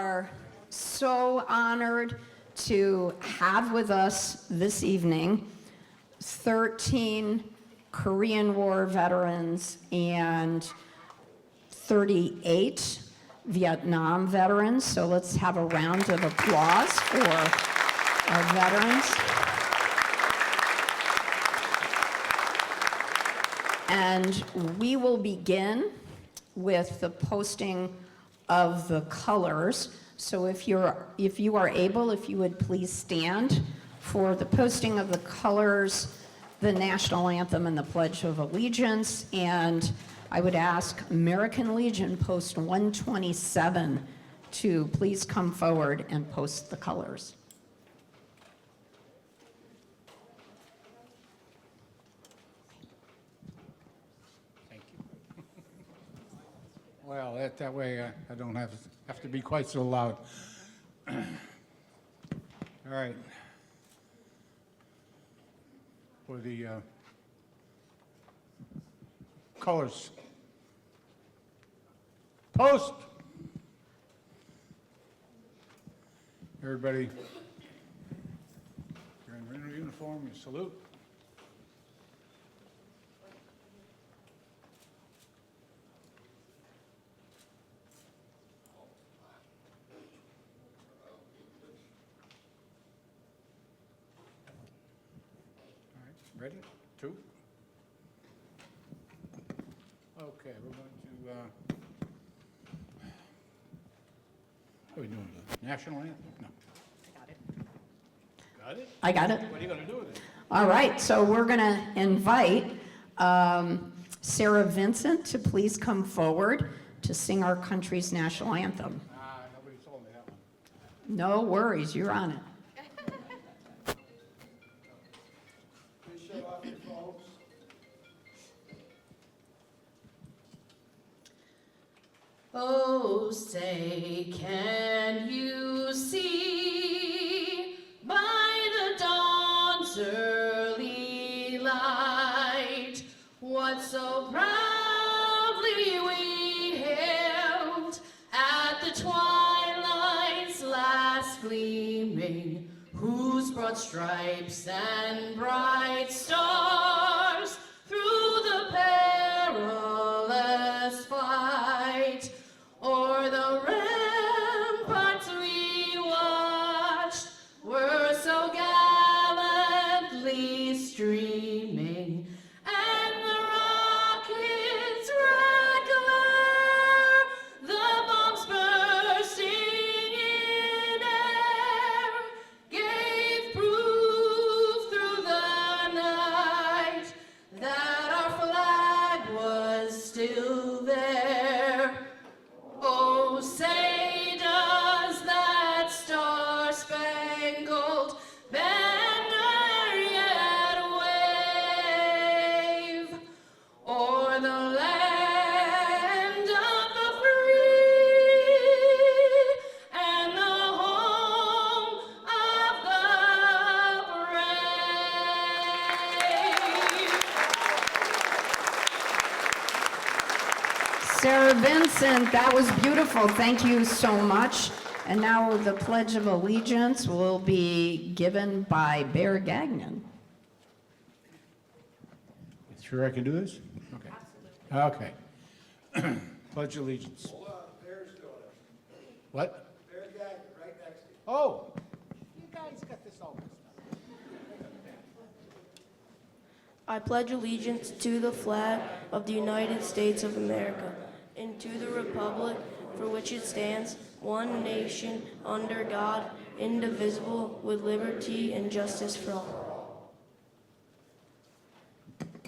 are so honored to have with us this evening 13 Korean War veterans and 38 Vietnam veterans. So let's have a round of applause for our veterans. And we will begin with the posting of the colors. So if you are able, if you would please stand for the posting of the colors, the national anthem and the Pledge of Allegiance. And I would ask American Legion Post 127 to please come forward and post the colors. Thank you. Well, that way I don't have to be quite so loud. All right. For the colors. Post. Everybody, you're in uniform, you salute. All right, ready? 2. Okay, we're going to, what are we doing? The national anthem? No. I got it. Got it? I got it. What are you going to do with it? All right, so we're going to invite Sarah Vincent to please come forward to sing our country's national anthem. Nobody told me that one. No worries, you're on it. Please show off your folks. Oh, say, can you see by the dawn's early light what so proudly we hailed at the twilight's last gleaming, whose broad stripes and bright stars through the perilous fight o'er the ramparts we watched were so gallantly streaming, and the rockets' red glare, the bombs bursting in air, gave proof through the night that our flag was still there. Oh, say does that star-spangled banner yet wave o'er the land of the free and the home of the brave? Sarah Vincent, that was beautiful. Thank you so much. And now the Pledge of Allegiance will be given by Bear Gagnon. Sure I can do this? Okay. Absolutely. Okay. Pledge allegiance. Hold on, Bear's doing it. What? Bear Gagnon, right next to you. Oh, you guys got this all messed up. I pledge allegiance to the flag of the United States of America and to the republic for which it stands, one nation, under God, indivisible, with liberty and justice for all.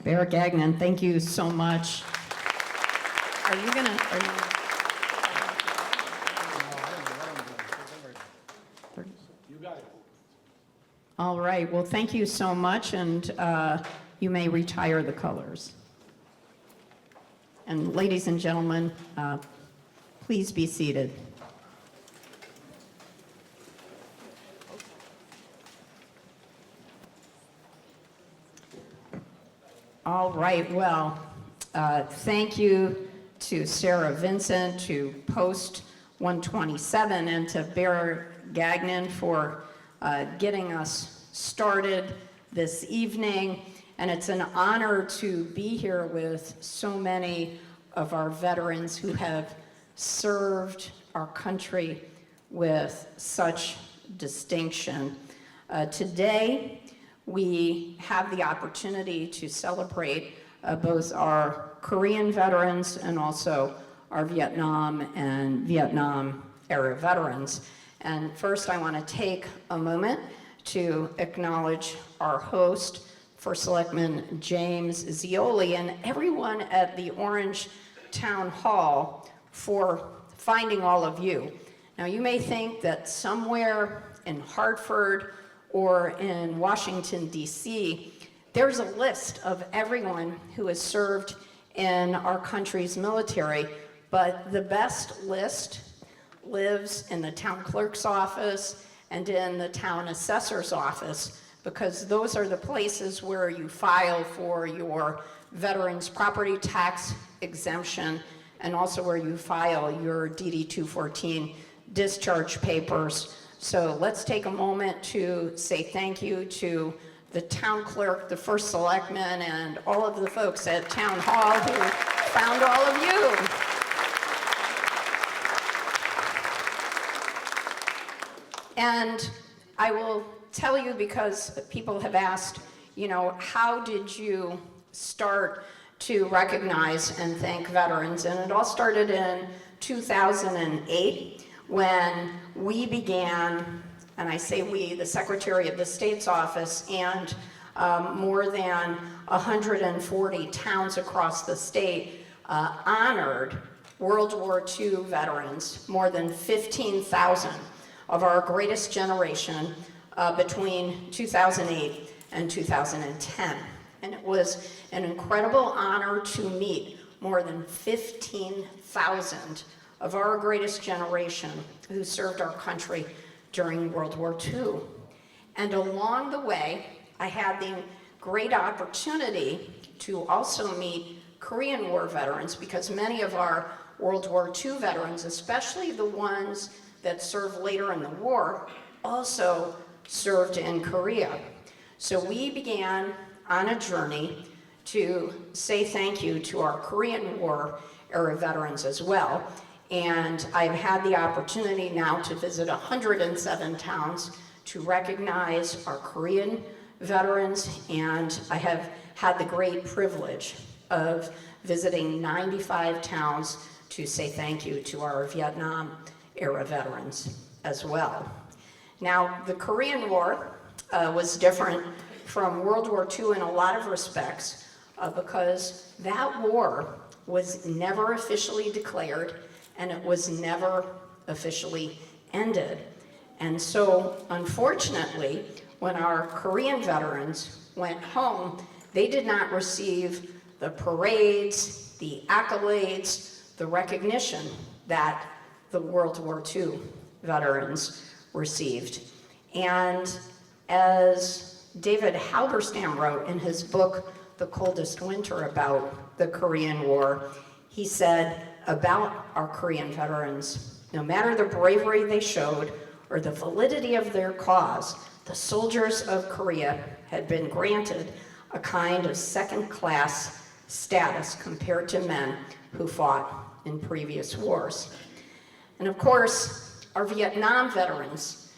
Bear Gagnon, thank you so much. Are you gonna? You got it. All right. Well, thank you so much, and you may retire the colors. And ladies and gentlemen, please be seated. All right, well, thank you to Sarah Vincent to post 127, and to Bear Gagnon for getting us started this evening. And it's an honor to be here with so many of our veterans who have served our country with such distinction. Today, we have the opportunity to celebrate both our Korean veterans and also our Vietnam and Vietnam-era veterans. And first, I want to take a moment to acknowledge our host, First Selectman James Zioli, and everyone at the Orange Town Hall for finding all of you. Now, you may think that somewhere in Hartford or in Washington, D.C., there's a list of everyone who has served in our country's military, but the best list lives in the town clerk's office and in the town assessor's office, because those are the places where you file for your veterans' property tax exemption and also where you file your DD 214 discharge papers. So let's take a moment to say thank you to the town clerk, the first selectman, and all of the folks at Town Hall who found all of you. And I will tell you, because people have asked, you know, how did you start to recognize and thank veterans? And it all started in 2008 when we began, and I say we, the Secretary of the State's office and more than 140 towns across the state honored World War II veterans, more than 15,000 of our greatest generation between 2008 and 2010. And it was an incredible honor to meet more than 15,000 of our greatest generation who served our country during World War II. And along the way, I had the great opportunity to also meet Korean War veterans, because many of our World War II veterans, especially the ones that served later in the war, also served in Korea. So we began on a journey to say thank you to our Korean War era veterans as well. And I've had the opportunity now to visit 107 towns to recognize our Korean veterans, and I have had the great privilege of visiting 95 towns to say thank you to our Vietnam era veterans as well. Now, the Korean War was different from World War II in a lot of respects because that war was never officially declared and it was never officially ended. And so, unfortunately, when our Korean veterans went home, they did not receive the parades, the accolades, the recognition that the World War II veterans received. And as David Halberstam wrote in his book, The Coldest Winter, about the Korean War, he said about our Korean veterans, no matter the bravery they showed or the validity of their cause, the soldiers of Korea had been granted a kind of second-class status compared to men who fought in previous wars. And of course, our Vietnam veterans,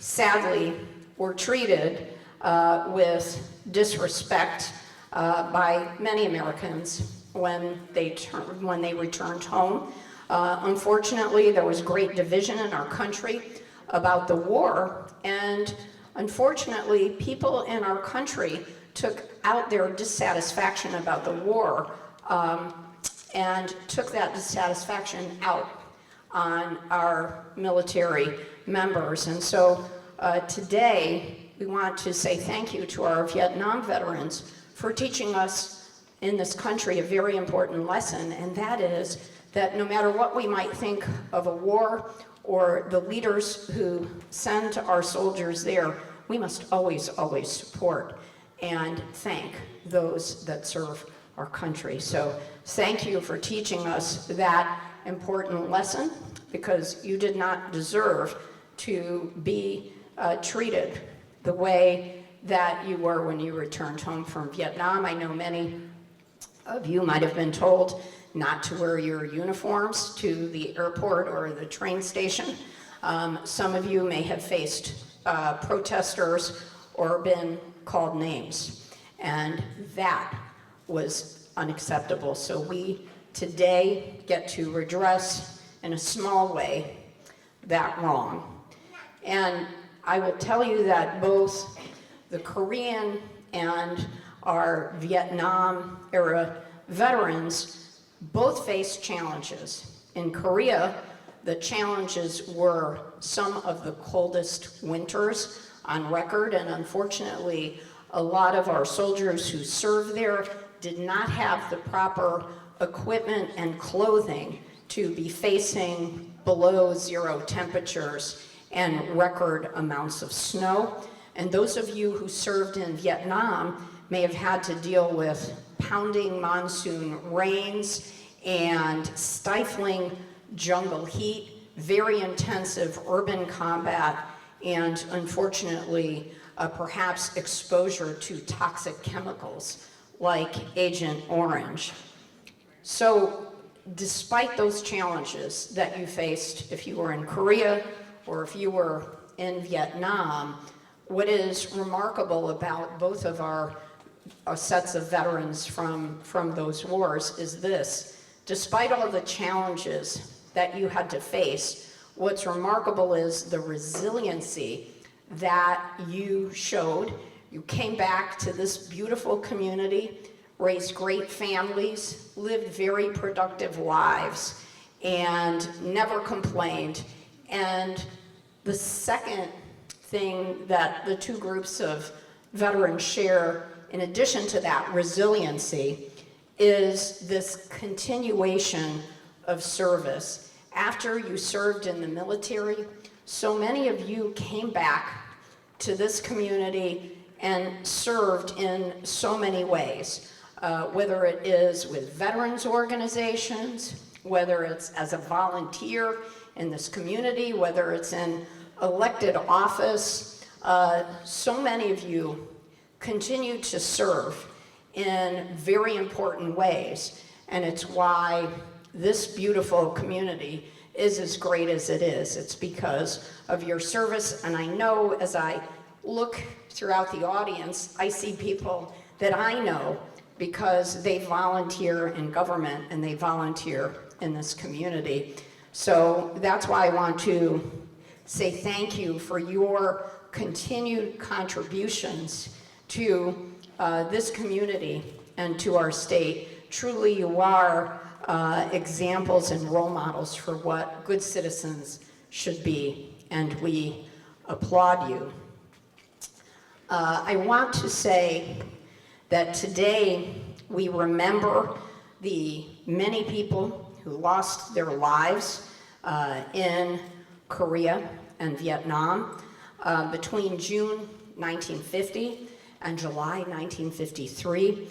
sadly, were treated with disrespect by many Americans when they returned home. Unfortunately, there was great division in our country about the war, and unfortunately, people in our country took out their dissatisfaction about the war and took that dissatisfaction out on our military members. And so today, we want to say thank you to our Vietnam veterans for teaching us in this country a very important lesson, and that is that no matter what we might think of a war or the leaders who send our soldiers there, we must always, always support and thank those that serve our country. So thank you for teaching us that important lesson because you did not deserve to be treated the way that you were when you returned home from Vietnam. I know many of you might have been told not to wear your uniforms to the airport or the train station. Some of you may have faced protesters or been called names, and that was unacceptable. So we today get to redress in a small way that wrong. And I will tell you that both the Korean and our Vietnam era veterans both faced challenges. In Korea, the challenges were some of the coldest winters on record, and unfortunately, a lot of our soldiers who served there did not have the proper equipment and clothing to be facing below zero temperatures and record amounts of snow. And those of you who served in Vietnam may have had to deal with pounding monsoon rains and stifling jungle heat, very intensive urban combat, and unfortunately, perhaps exposure to toxic chemicals like Agent Orange. So despite those challenges that you faced if you were in Korea or if you were in Vietnam, what is remarkable about both of our sets of veterans from those wars is this: despite all the challenges that you had to face, what's remarkable is the resiliency that you showed. You came back to this beautiful community, raised great families, lived very productive lives, and never complained. And the second thing that the two groups of veterans share, in addition to that resiliency, is this continuation of service. After you served in the military, so many of you came back to this community and served in so many ways, whether it is with veterans organizations, whether it's as a volunteer in this community, whether it's in elected office. So many of you continue to serve in very important ways, and it's why this beautiful community is as great as it is. It's because of your service, and I know as I look throughout the audience, I see people that I know because they volunteer in government and they volunteer in this community. So that's why I want to say thank you for your continued contributions to this community and to our state. Truly, you are examples and role models for what good citizens should be, and we applaud you. I want to say that today we remember the many people who lost their lives in Korea and Vietnam between June 1950 and July 1953.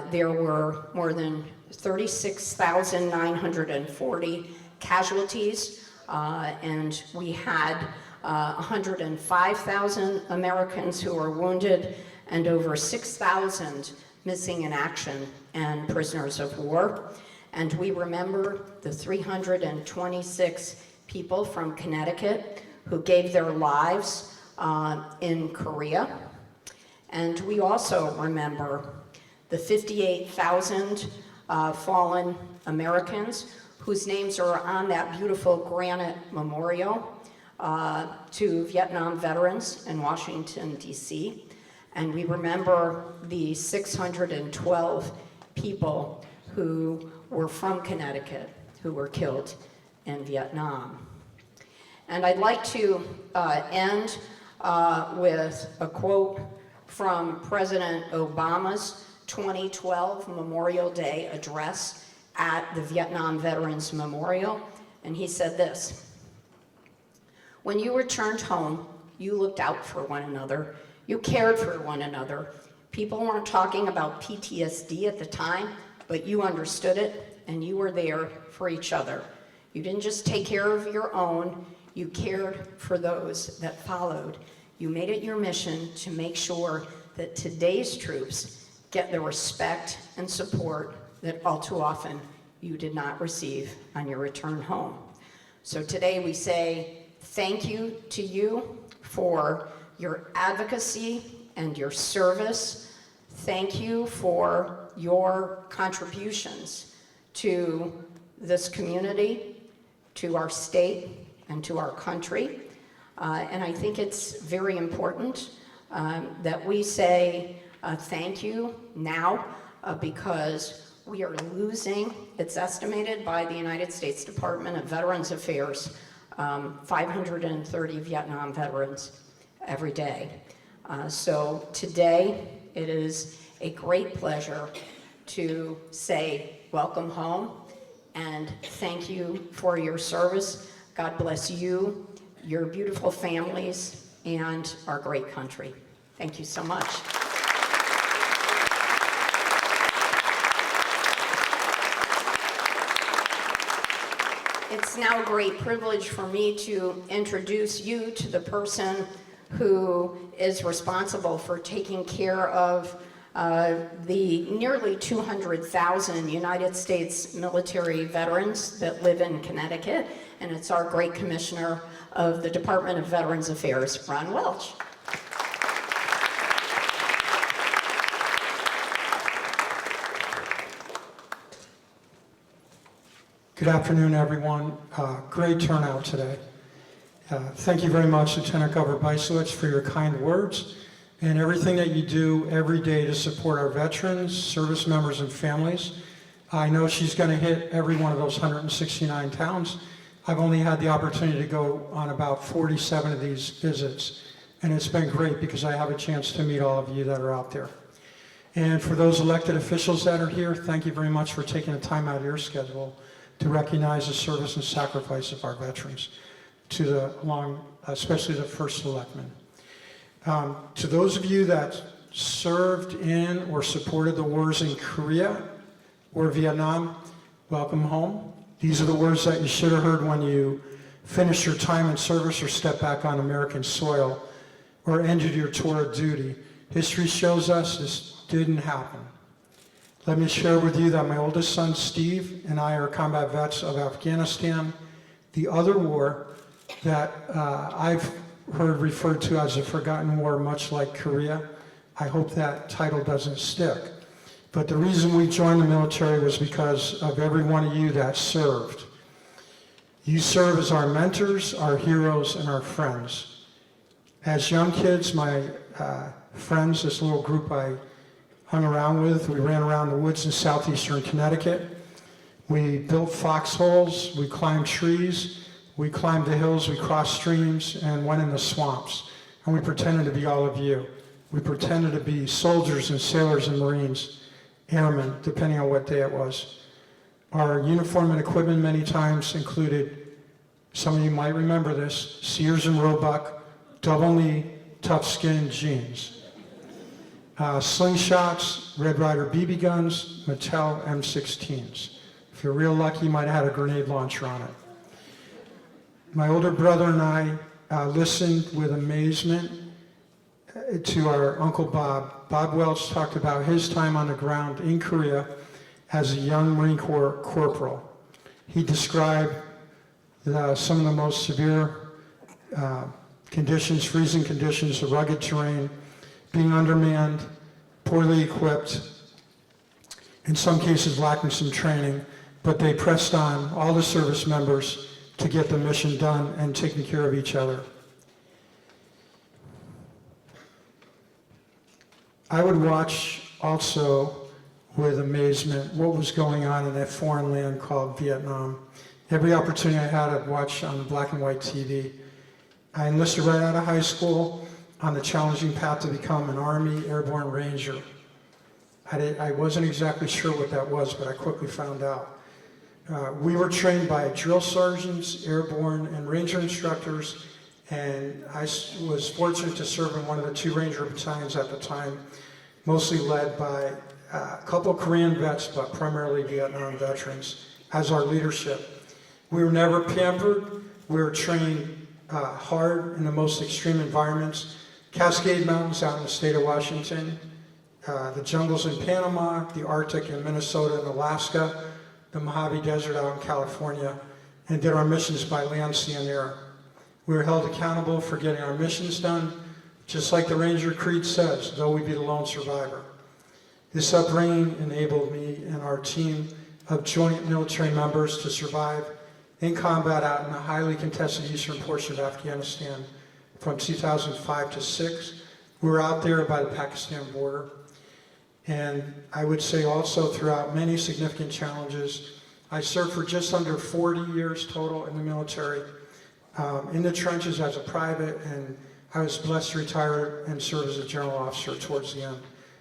There were more than 36,940 casualties, and we had 105,000 Americans who were wounded and over 6,000 missing in action and prisoners of war. And we remember the 326 people from Connecticut who gave their lives in Korea. And we also remember the 58,000 fallen Americans whose names are on that beautiful granite memorial to Vietnam veterans in Washington, D.C. And we remember the 612 people who were from Connecticut who were killed in Vietnam. And I'd like to end with a quote from President Obama's 2012 Memorial Day address at the Vietnam Veterans Memorial. And he said this: "When you returned home, you looked out for one another. You cared for one another. People weren't talking about PTSD at the time, but you understood it, and you were there for each other. You didn't just take care of your own, you cared for those that followed. You made it your mission to make sure that today's troops get the respect and support that all too often you did not receive on your return home. So today we say thank you to you for your advocacy and your service. Thank you for your contributions to this community, to our state, and to our country. And I think it's very important that we say thank you now because we are losing, it's estimated by the United States Department of Veterans Affairs, 530 Vietnam veterans every day. So today, it is a great pleasure to say welcome home and thank you for your service. God bless you, your beautiful families, and our great country. Thank you so much. It's now a great privilege for me to introduce you to the person who is responsible for taking care of the nearly 200,000 United States military veterans that live in Connecticut, and it's our great Commissioner of the Department of Veterans Affairs, Ron Welch. Good afternoon, everyone. Great turnout today. Thank you very much, Lieutenant Governor Bysiewicz, for your kind words and everything that you do every day to support our veterans, service members, and families. I know she's going to hit every one of those 169 towns. I've only had the opportunity to go on about 47 of these visits, and it's been great because I have a chance to meet all of you that are out there. And for those elected officials that are here, thank you very much for taking the time out of your schedule to recognize the service and sacrifice of our veterans, especially the First Selectman. To those of you that served in or supported the wars in Korea or Vietnam, welcome home. These are the words that you should have heard when you finished your time in service or stepped back on American soil or ended your tour of duty. History shows us this didn't happen. Let me share with you that my oldest son, Steve, and I are combat vets of Afghanistan. The other war that I've heard referred to as a forgotten war, much like Korea. I hope that title doesn't stick. But the reason we joined the military was because of every one of you that served. You serve as our mentors, our heroes, and our friends. As young kids, my friends, this little group I hung around with, we ran around the woods in southeastern Connecticut. We built foxholes, we climbed trees, we climbed the hills, we crossed streams, and went in the swamps. And we pretended to be all of you. We pretended to be soldiers and sailors and Marines, airmen, depending on what day it was. Our uniform and equipment many times included, some of you might remember this, Sears and Roebuck, double-knee, tough-skin jeans. Slingshots, Red Ryder BB guns, Mattel M16s. If you're real lucky, you might have had a grenade launcher on it. My older brother and I listened with amazement to our Uncle Bob. Bob Welch talked about his time on the ground in Korea as a young Marine Corps corporal. He described some of the most severe conditions, freezing conditions, the rugged terrain, being undermanned, poorly equipped, in some cases lacking some training, but they pressed on, all the service members, to get the mission done and taking care of each other. I would watch also with amazement what was going on in that foreign land called Vietnam. Every opportunity I had, I'd watch on black and white TV. I enlisted right out of high school on the challenging path to become an Army Airborne Ranger. I wasn't exactly sure what that was, but I quickly found out. We were trained by drill sergeants, airborne, and ranger instructors, and I was fortunate to serve in one of the 2 Ranger battalions at the time, mostly led by a couple of Korean vets, but primarily Vietnam veterans, as our leadership. We were never pampered. We were trained hard in the most extreme environments. Cascade Mountains out in the state of Washington, the jungles in Panama, the Arctic in Minnesota and Alaska, the Mojave Desert out in California, and did our missions by land, sea, and air. We were held accountable for getting our missions done, just like the Ranger Creed says, though we be the lone survivor. This upbringing enabled me and our team of joint military members to survive in combat out in the highly contested eastern portion of Afghanistan from 2005 to 6. We were out there by the Pakistan border. And I would say also throughout many significant challenges, I served for just under 40 years total in the military, in the trenches as a private, and I was blessed to retire and serve as a general officer towards the end.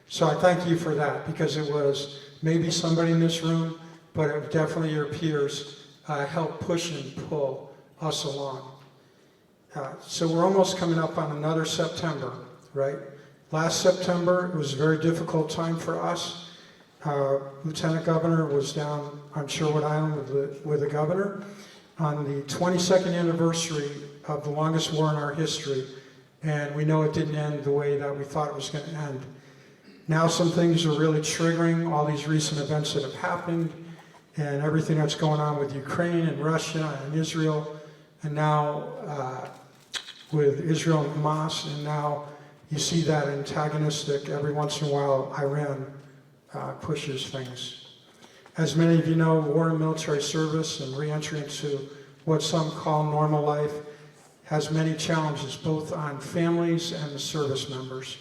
So I thank you for that, because it was maybe somebody in this room, but it was definitely your peers helped push and pull us along. So we're almost coming up on another September, right? Last September, it was a very difficult time for us. Lieutenant Governor was down on Sherwood Island with the governor on the 22nd anniversary of the longest war in our history, and we know it didn't end the way that we thought it was going to end. Now some things are really triggering, all these recent events that have happened, and everything that's going on with Ukraine and Russia and Israel, and now with Israel and Hamas, and now you see that antagonistic, every once in a while, Iran pushes things. As many of you know, war and military service and re-entry into what some call normal life has many challenges, both on families and the service members.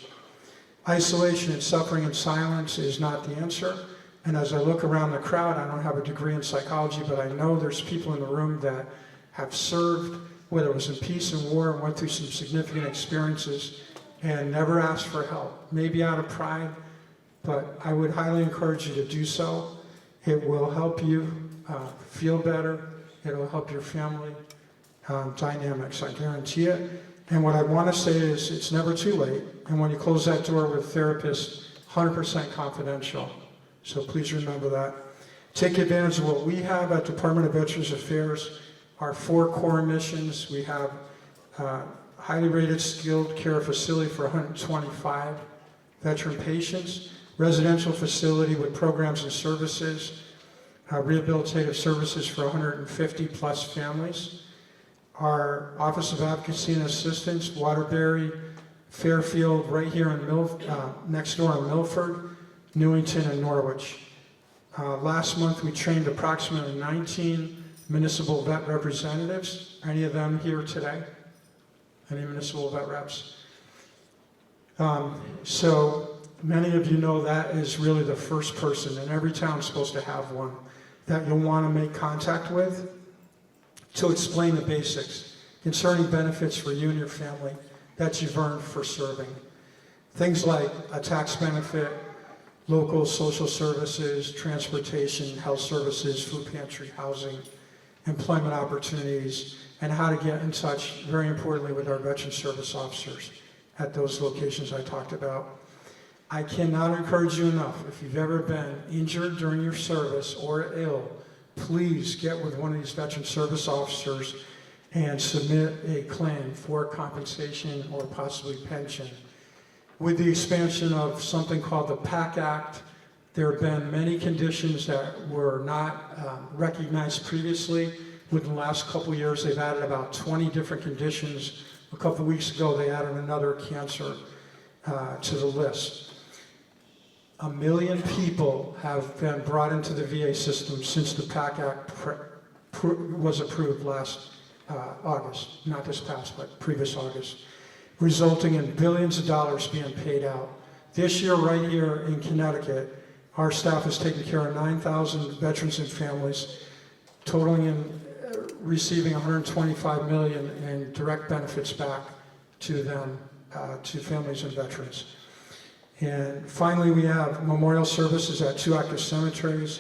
Isolation and suffering and silence is not the answer. And as I look around the crowd, I don't have a degree in psychology, but I know there's people in the room that have served, whether it was in peace and war, and went through some significant experiences and never asked for help, maybe out of pride, but I would highly encourage you to do so. It will help you feel better. It will help your family dynamics, I guarantee it. And what I want to say is it's never too late. And when you close that door with therapists, 100% confidential. So please remember that. Take advantage of what we have at Department of Veterans Affairs, our 4 core missions. We have highly rated skilled care facility for 125 veteran patients, residential facility with programs and services, rehabilitative services for 150 plus families. Our Office of Advocacy and Assistance, Waterbury, Fairfield, right here in next door in Milford, Newington, and Norwich. Last month we trained approximately 19 municipal vet representatives. Any of them here today? Any municipal vet reps? So many of you know that is really the first person, and every town is supposed to have one, that you'll want to make contact with to explain the basics concerning benefits for you and your family that you've earned for serving. Things like a tax benefit, local social services, transportation, health services, food pantry, housing, employment opportunities, and how to get in touch, very importantly, with our veteran service officers at those locations I talked about. I cannot encourage you enough, if you've ever been injured during your service or ill, please get with one of these veteran service officers and submit a claim for compensation or possibly pension. With the expansion of something called the PAC Act, there have been many conditions that were not recognized previously. Within the last couple of years, they've added about 20 different conditions. A couple of weeks ago, they added another cancer to the list. 1 million people have been brought into the VA system since the PAC Act was approved last August, not this past, but previous August, resulting in billions of dollars being paid out. This year, right here in Connecticut, our staff has taken care of 9,000 veterans and families, totaling in receiving $125 million in direct benefits back to them, to families and veterans. And finally, we have memorial services at 2 active cemeteries,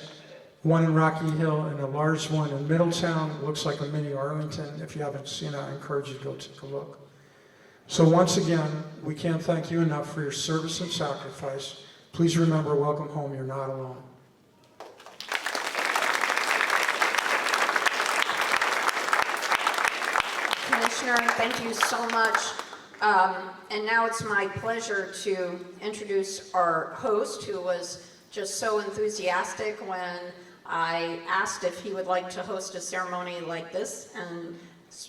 one in Rocky Hill and a large one in Middletown. It looks like a mini Arlington. If you haven't seen it, I encourage you to go take a look. So once again, we can't thank you enough for your service and sacrifice. Please remember, welcome home, you're not alone. Commissioner, thank you so much. And now it's my pleasure to introduce our host, who was just so enthusiastic when I asked if he would like to host a ceremony like this, and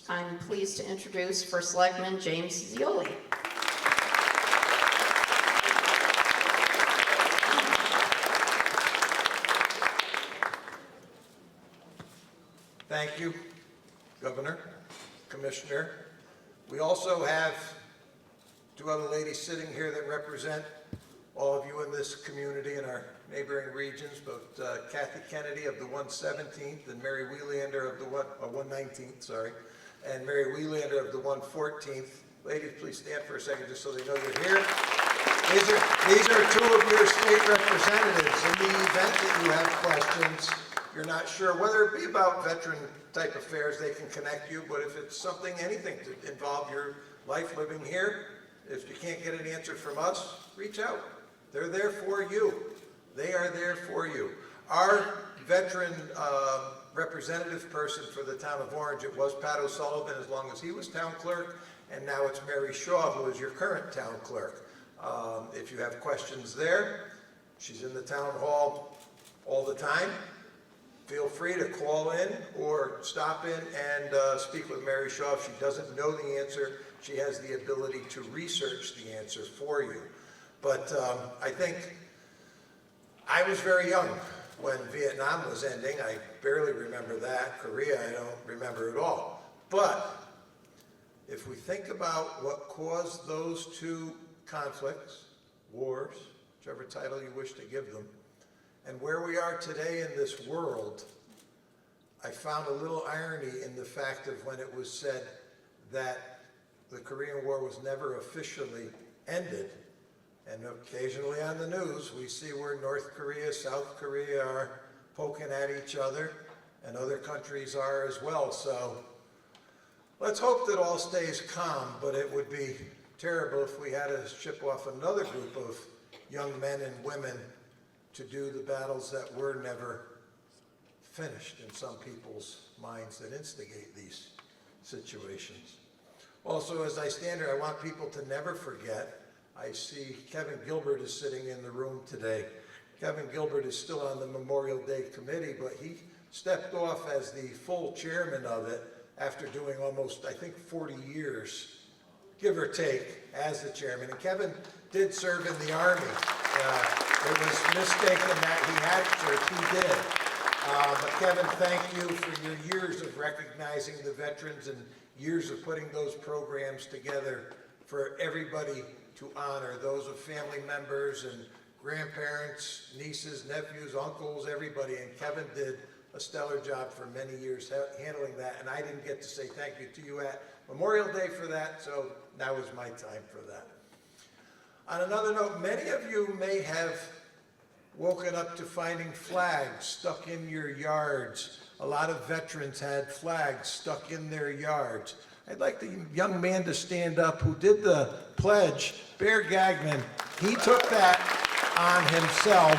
I'm pleased to introduce First Selectman James Zeoli. Thank you, Governor, Commissioner. We also have two other ladies sitting here that represent all of you in this community and our neighboring regions, both Kathy Kennedy of the 117th and Mary Wheelander of the 119th, sorry, and Mary Wheelander of the 114th. Ladies, please stand for a second just so they know you're here. These are two of your state representatives. In the event that you have questions, you're not sure, whether it be about veteran type affairs, they can connect you, but if it's something, anything to involve your life living here, if you can't get an answer from us, reach out. They're there for you. They are there for you. Our veteran representative person for the town of Orange, it was Pat O'Sullivan as long as he was town clerk, and now it's Mary Shaw, who is your current town clerk. If you have questions there, she's in the town hall all the time. Feel free to call in or stop in and speak with Mary Shaw. If she doesn't know the answer, she has the ability to research the answer for you. But I think I was very young when Vietnam was ending. I barely remember that. Korea, I don't remember at all. But if we think about what caused those two conflicts, wars, whichever title you wish to give them, and where we are today in this world, I found a little irony in the fact of when it was said that the Korean War was never officially ended. And occasionally on the news, we see where North Korea, South Korea are poking at each other, and other countries are as well. So let's hope that all stays calm, but it would be terrible if we had to ship off another group of young men and women to do the battles that were never finished in some people's minds that instigate these situations. Also, as I stand here, I want people to never forget, I see Kevin Gilbert is sitting in the room today. Kevin Gilbert is still on the Memorial Day Committee, but he stepped off as the full chairman of it after doing almost, I think, 40 years, give or take, as the chairman. And Kevin did serve in the Army. It was mistaken that he had served. He did. But Kevin, thank you for your years of recognizing the veterans and years of putting those programs together for everybody to honor, those of family members and grandparents, nieces, nephews, uncles, everybody. And Kevin did a stellar job for many years handling that. And I didn't get to say thank you to you at Memorial Day for that, so now is my time for that. On another note, many of you may have woken up to finding flags stuck in your yards. A lot of veterans had flags stuck in their yards. I'd like the young man to stand up who did the pledge, Bear Gagnon. He took that on himself.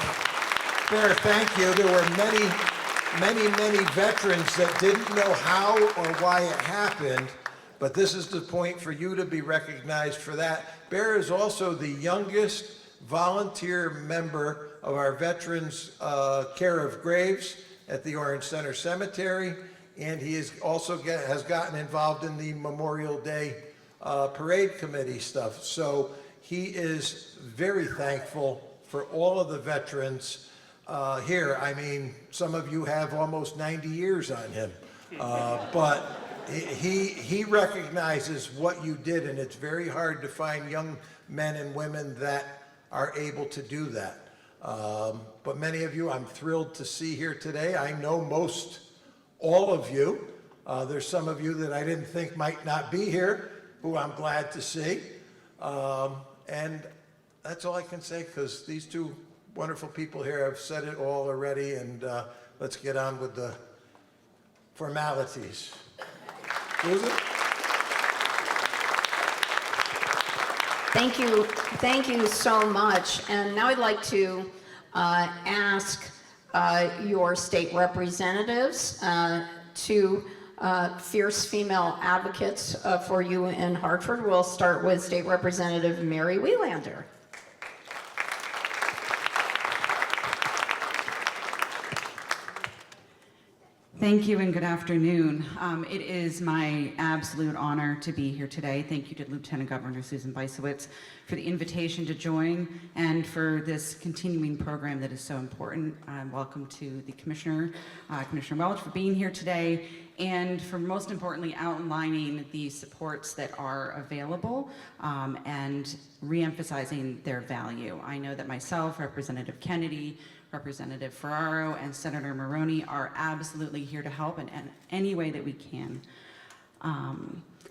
Bear, thank you. There were many veterans that didn't know how or why it happened, but this is the point for you to be recognized for that. Bear is also the youngest volunteer member of our Veterans Care of Graves at the Orange Center Cemetery, and he is also has gotten involved in the Memorial Day Parade Committee stuff. So he is very thankful for all of the veterans here. I mean, some of you have almost 90 years on him, but he recognizes what you did, and it's very hard to find young men and women that are able to do that. But many of you I'm thrilled to see here today. I know most all of you. There's some of you that I didn't think might not be here, who I'm glad to see. And that's all I can say, because these two wonderful people here have said it all already, and let's get on with the formalities. Susan? Thank you so much. And now I'd like to ask your state representatives to fierce female advocates for you in Hartford. We'll start with State Representative Mary Welander. Thank you and good afternoon. It is my absolute honor to be here today. Thank you to Lieutenant Governor Susan Bysiewicz for the invitation to join and for this continuing program that is so important. Welcome to the Commissioner, Commissioner Welch, for being here today and for most importantly outlining the supports that are available and reemphasizing their value. I know that myself, Representative Kennedy, Representative Ferraro, and Senator Maroney are absolutely here to help in any way that we can.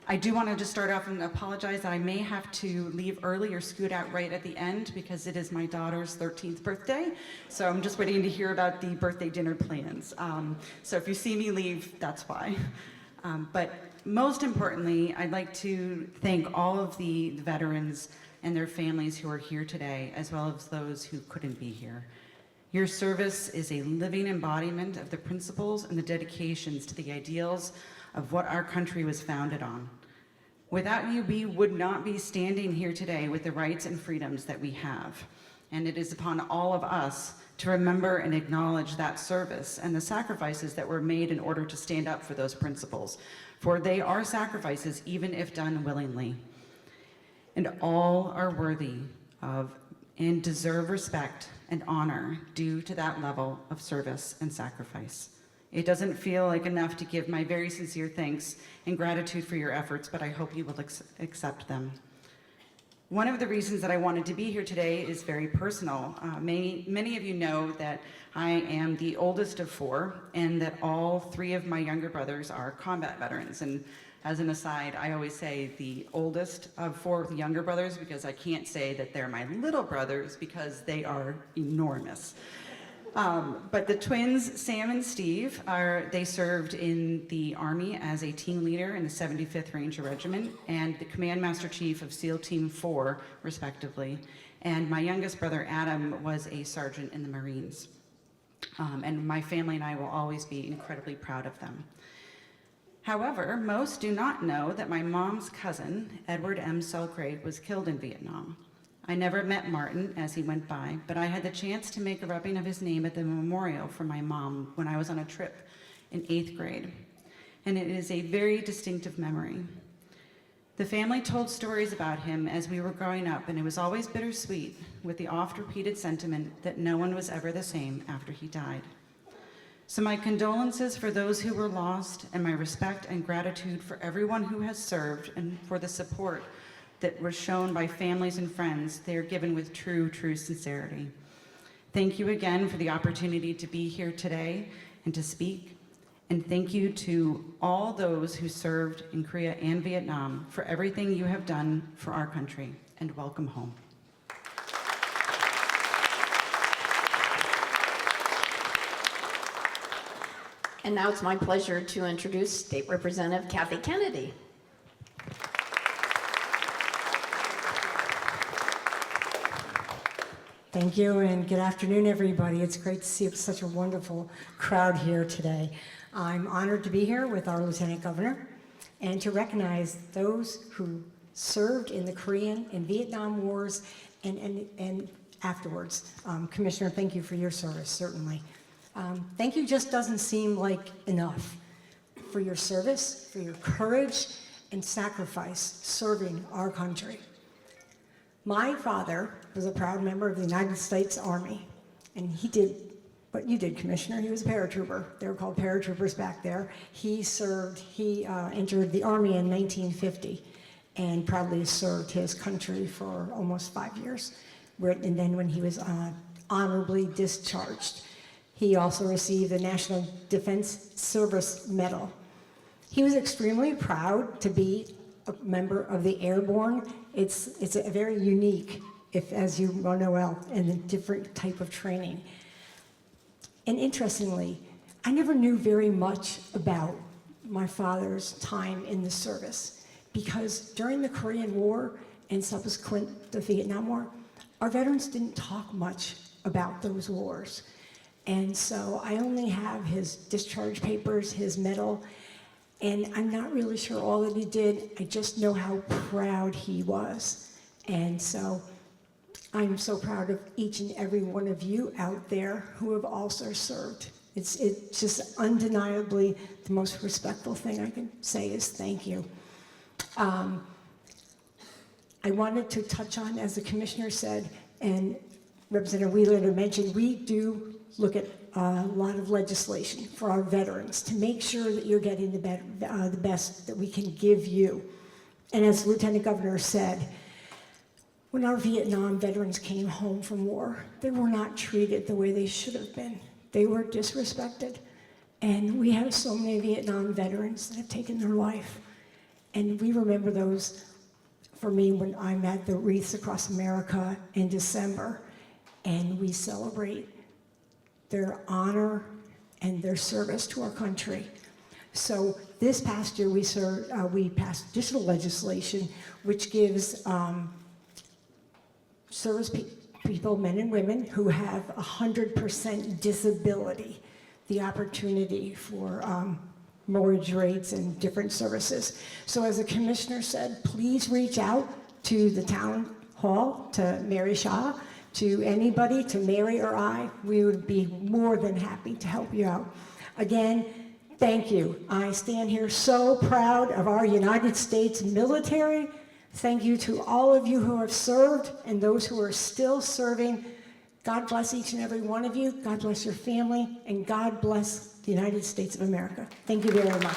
I do want to just start off and apologize that I may have to leave early or scoot out right at the end because it is my daughter's 13th birthday. So I'm just waiting to hear about the birthday dinner plans. So if you see me leave, that's why. But most importantly, I'd like to thank all of the veterans and their families who are here today, as well as those who couldn't be here. Your service is a living embodiment of the principles and the dedications to the ideals of what our country was founded on. Without you, we would not be standing here today with the rights and freedoms that we have. And it is upon all of us to remember and acknowledge that service and the sacrifices that were made in order to stand up for those principles. For they are sacrifices, even if done willingly. And all are worthy of and deserve respect and honor due to that level of service and sacrifice. It doesn't feel like enough to give my very sincere thanks and gratitude for your efforts, but I hope you will accept them. One of the reasons that I wanted to be here today is very personal. Many of you know that I am the oldest of 4 and that all 3 of my younger brothers are combat veterans. And as an aside, I always say the oldest of 4 younger brothers because I can't say that they're my little brothers because they are enormous. But the twins, Sam and Steve, they served in the Army as a team leader in the 75th Ranger Regiment and the Command Master Chief of SEAL Team 4, respectively. And my youngest brother, Adam, was a sergeant in the Marines. And my family and I will always be incredibly proud of them. However, most do not know that my mom's cousin, Edward M. Selcraig, was killed in Vietnam. I never met Martin as he went by, but I had the chance to make a rubbing of his name at the memorial for my mom when I was on a trip in 8th grade. And it is a very distinctive memory. The family told stories about him as we were growing up, and it was always bittersweet with the oft-repeated sentiment that no one was ever the same after he died. So my condolences for those who were lost, and my respect and gratitude for everyone who has served and for the support that was shown by families and friends. They are given with true sincerity. Thank you again for the opportunity to be here today and to speak. And thank you to all those who served in Korea and Vietnam for everything you have done for our country. And welcome home. And now it's my pleasure to introduce State Representative Kathy Kennedy. Thank you, and good afternoon, everybody. It's great to see such a wonderful crowd here today. I'm honored to be here with our Lieutenant Governor and to recognize those who served in the Korean and Vietnam Wars and afterwards. Commissioner, thank you for your service, certainly. Thank you just doesn't seem like enough for your service, for your courage and sacrifice serving our country. My father was a proud member of the United States Army, and he did what you did, Commissioner. He was a paratrooper. They were called paratroopers back there. He entered the Army in 1950 and proudly served his country for almost 5 years. And then when he was honorably discharged, he also received the National Defense Service Medal. He was extremely proud to be a member of the Airborne. It's a very unique, as you well know well, and a different type of training. And interestingly, I never knew very much about my father's time in the service because during the Korean War and subsequent the Vietnam War, our veterans didn't talk much about those wars. And so I only have his discharge papers, his medal, And I'm not really sure all that he did. I just know how proud he was. And so I'm so proud of each and every one of you out there who have also served. It's just undeniably the most respectful thing I can say is thank you. I wanted to touch on, as the commissioner said, and Representative Wheeler mentioned, we do look at a lot of legislation for our veterans to make sure that you're getting the best that we can give you. And as Lieutenant Governor said, when our Vietnam veterans came home from war, they were not treated the way they should have been. They were disrespected. And we have so many Vietnam veterans that have taken their life. And we remember those, for me, when I'm at the Wreaths Across America in December, and we celebrate their honor and their service to our country. So this past year, we passed additional legislation which gives service people, men and women, who have 100% disability, the opportunity for mortgage rates and different services. So as the commissioner said, please reach out to the town hall, to Mary Shaw, to anybody, to Mary or I. We would be more than happy to help you out. Again, thank you. I stand here so proud of our United States military. Thank you to all of you who have served and those who are still serving. God bless each and every one of you. God bless your family, and God bless the United States of America. Thank you very much.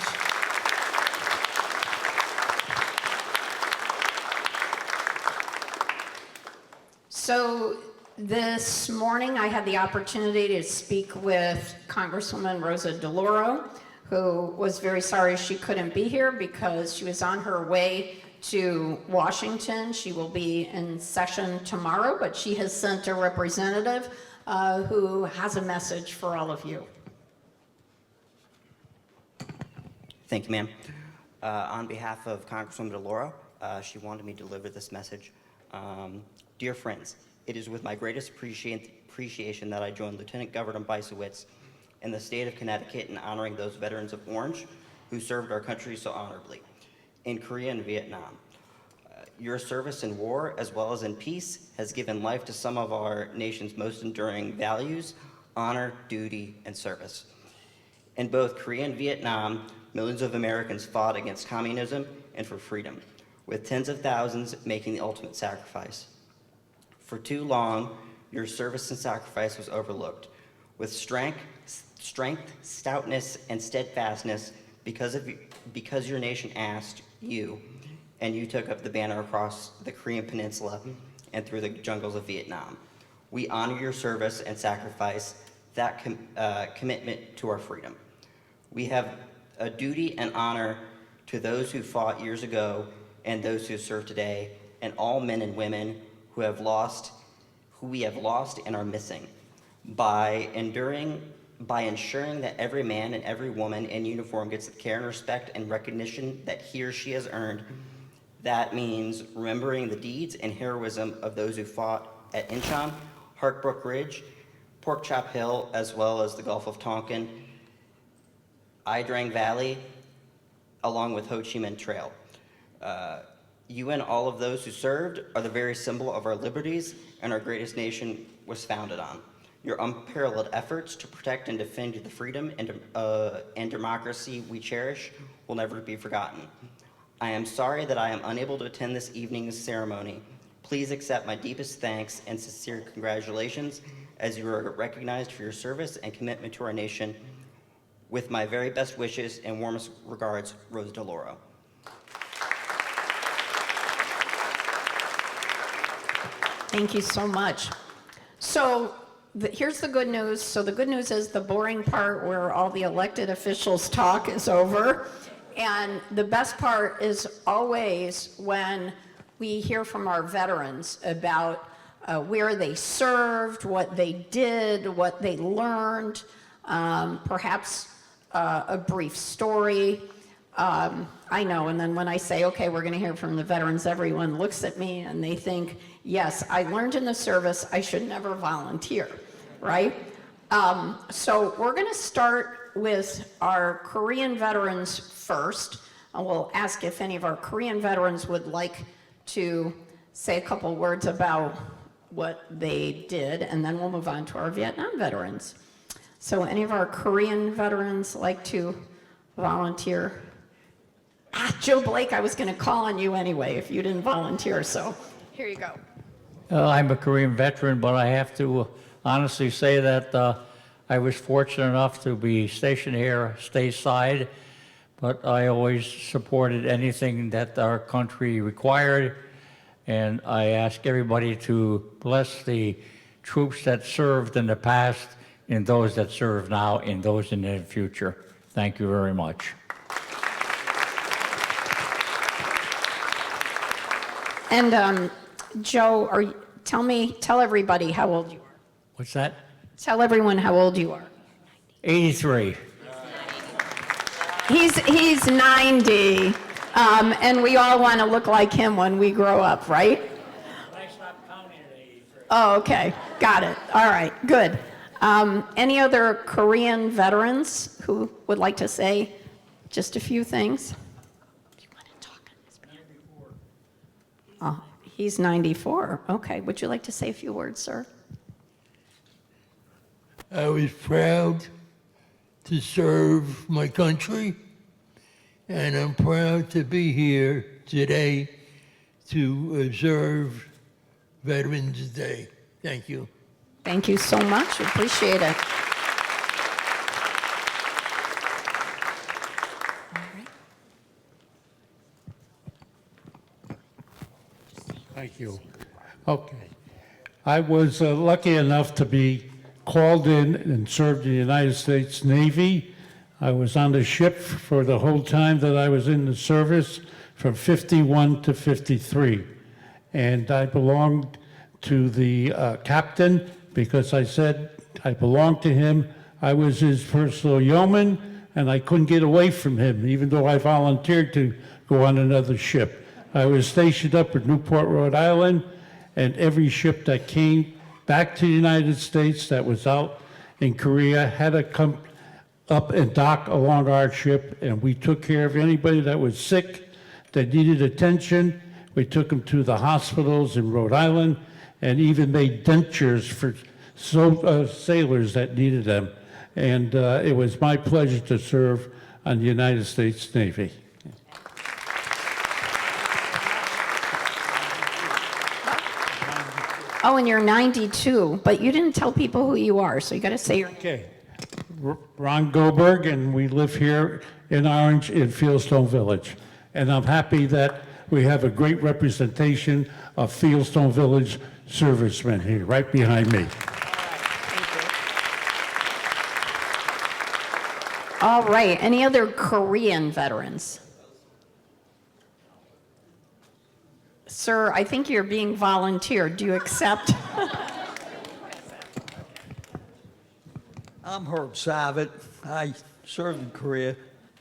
So this morning, I had the opportunity to speak with Congresswoman Rosa DeLauro, who was very sorry she couldn't be here because she was on her way to Washington. She will be in session tomorrow, but she has sent a representative who has a message for all of you. Thank you, ma'am. On behalf of Congresswoman DeLauro, she wanted me to deliver this message. Dear friends, it is with my greatest appreciation that I joined Lieutenant Governor Bysewicz in the state of Connecticut in honoring those veterans of Orange who served our country so honorably in Korea and Vietnam. Your service in war as well as in peace has given life to some of our nation's most enduring values: honor, duty, and service. In both Korea and Vietnam, millions of Americans fought against communism and for freedom, with tens of thousands making the ultimate sacrifice. For too long, your service and sacrifice was overlooked. With strength, stoutness, and steadfastness, because your nation asked you, and you took up the banner across the Korean Peninsula and through the jungles of Vietnam. We honor your service and sacrifice, that commitment to our freedom. We have a duty and honor to those who fought years ago and those who serve today, and all men and women who we have lost and are missing. By ensuring that every man and every woman in uniform gets the care and respect and recognition that he or she has earned. That means remembering the deeds and heroism of those who fought at Incheon, Heartbrook Ridge, Pork Chop Hill, as well as the Gulf of Tonkin, Ia Drang Valley, along with Ho Chi Minh Trail. You and all of those who served are the very symbol of our liberties and our greatest nation was founded on. Your unparalleled efforts to protect and defend the freedom and democracy we cherish will never be forgotten. I am sorry that I am unable to attend this evening's ceremony. Please accept my deepest thanks and sincere congratulations as you are recognized for your service and commitment to our nation. With my very best wishes and warmest regards, Rose DeLauro. Thank you so much. So here's the good news. So the good news is the boring part where all the elected officials talk is over. And the best part is always when we hear from our veterans about where they served, what they did, what they learned, perhaps a brief story. I know, and then when I say, okay, we're going to hear from the veterans, everyone looks at me and they think, yes, I learned in the service, I should never volunteer, right? So we're going to start with our Korean veterans first. And we'll ask if any of our Korean veterans would like to say a couple words about what they did, and then we'll move on to our Vietnam veterans. So any of our Korean veterans like to volunteer? Joe Blake, I was going to call on you anyway if you didn't volunteer, so here you go. I'm a Korean veteran, but I have to honestly say that I was fortunate enough to be stationed here stateside, but I always supported anything that our country required, and I ask everybody to bless the troops that served in the past and those that serve now and those in the future. Thank you very much. And Joe, tell everybody how old you are. What's that? Tell everyone how old you are. 83. He's 90, and we all want to look like him when we grow up, right? I stopped counting at 83. Oh, okay, got it. All right, good. Any other Korean veterans who would like to say just a few things? You want to talk on this? 94. Oh, he's 94. Okay, would you like to say a few words, sir? I was proud to serve my country, and I'm proud to be here today to observe Veterans Day. Thank you. Thank you so much. Appreciate it. Thank you. Okay. I was lucky enough to be called in and served in the United States Navy. I was on the ship for the whole time that I was in the service, from 51 to 53. And I belonged to the captain because I said I belonged to him. I was his personal yeoman, and I couldn't get away from him, even though I volunteered to go on another ship. I was stationed up at Newport, Rhode Island, and every ship that came back to the United States that was out in Korea had to come up and dock along our ship, and we took care of anybody that was sick, that needed attention. We took them to the hospitals in Rhode Island and even made dentures for sailors that needed them. And it was my pleasure to serve on the United States Navy. Oh, and you're 92, but you didn't tell people who you are, so you got to say your... Okay. Ron Goldberg, and we live here in Orange in Fieldstone Village. And I'm happy that we have a great representation of Fieldstone Village servicemen here, right behind me. All right, any other Korean veterans? Sir, I think you're being volunteered. Do you accept? I'm Herb Savitt. I served in Korea,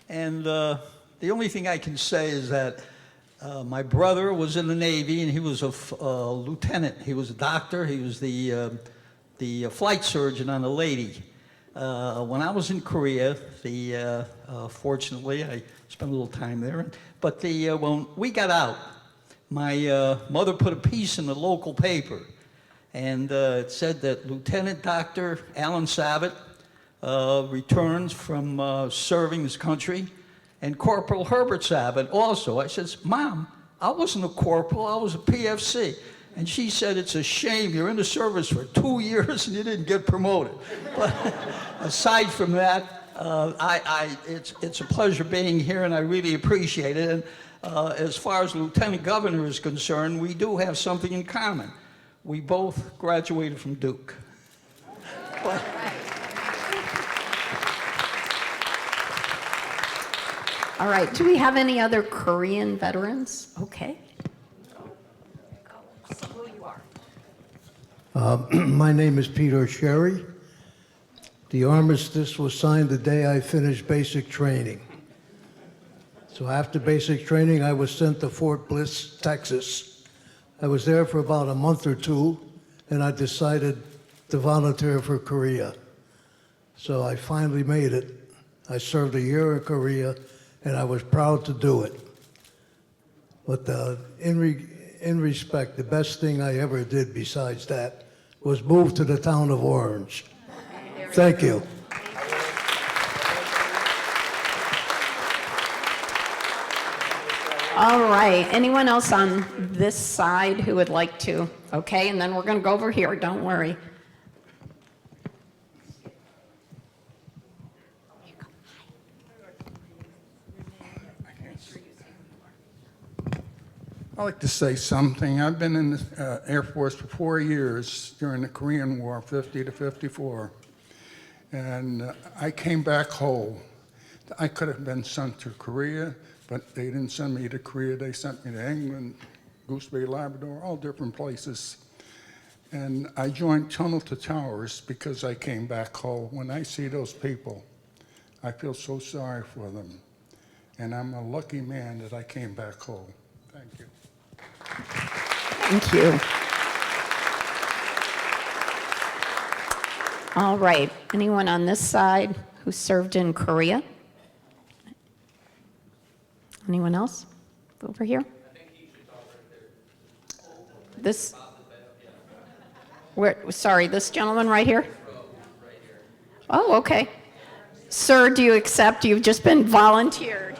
and the only thing I can say is that my brother was in the Navy, and he was a lieutenant. He was a doctor. He was the flight surgeon on the Lady. When I was in Korea, fortunately, I spent a little time there. But when we got out, my mother put a piece in the local paper, and it said that Lieutenant Dr. Alan Savitt returns from serving his country, and Corporal Herbert Savitt also. I says, Mom, I wasn't a corporal, I was a PFC. And she said, it's a shame, you're in the service for 2 years and you didn't get promoted. But aside from that, it's a pleasure being here, and I really appreciate it. And as far as Lieutenant Governor is concerned, we do have something in common. We both graduated from Duke. But, All right, do we have any other Korean veterans? Okay. See who you are. My name is Peter Sherry. The armistice was signed the day I finished basic training. So after basic training, I was sent to Fort Bliss, Texas. I was there for about a month or two, and I decided to volunteer for Korea. So I finally made it, I served a year in Korea, and I was proud to do it. But in respect, the best thing I ever did besides that was move to the town of Orange. Thank you. All right, anyone else on this side who would like to? Okay, and then we're going to go over here, don't worry. I'd like to say something. I've been in the Air Force for 4 years during the Korean War, 50 to 54. And I came back whole. I could have been sent to Korea, but they didn't send me to Korea. They sent me to England, Goose Bay, Labrador, all different places. And I joined Tunnel to Towers because I came back whole. When I see those people, I feel so sorry for them. And I'm a lucky man that I came back whole. Thank you. Thank you. All right, anyone on this side who served in Korea? Anyone else over here? This, where, sorry, this gentleman right here? Oh, okay. Sir, do you accept? You've just been volunteered.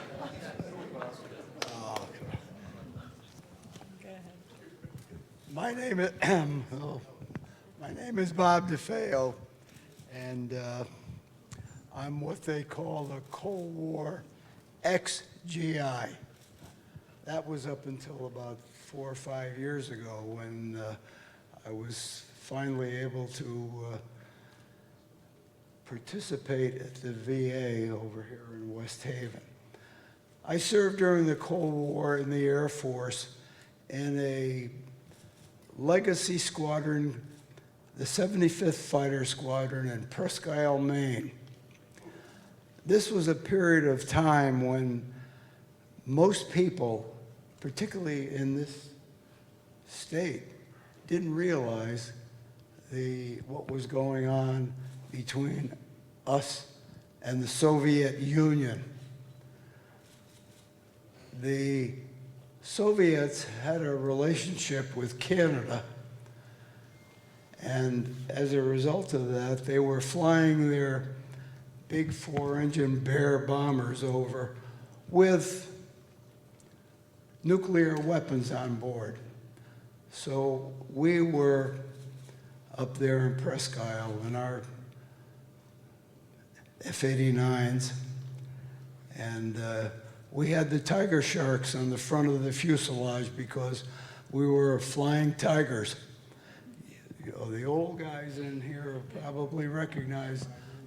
My name is Bob DeFeo, and I'm what they call a Cold War ex-GI. That was up until about 4 or 5 years ago when I was finally able to participate at the VA over here in West Haven. I served during the Cold War in the Air Force in a legacy squadron, the 75th Fighter Squadron in Presque Isle, Maine. This was a period of time when most people, particularly in this state, didn't realize what was going on between us and the Soviet Union. The Soviets had a relationship with Canada, and as a result of that, they were flying their big 4-engine Bear bombers over with nuclear weapons on board. So we were up there in Presque Isle in our F-89s, and we had the Tiger Sharks on the front of the fuselage because we were flying Tigers. You know, the old guys in here probably recognize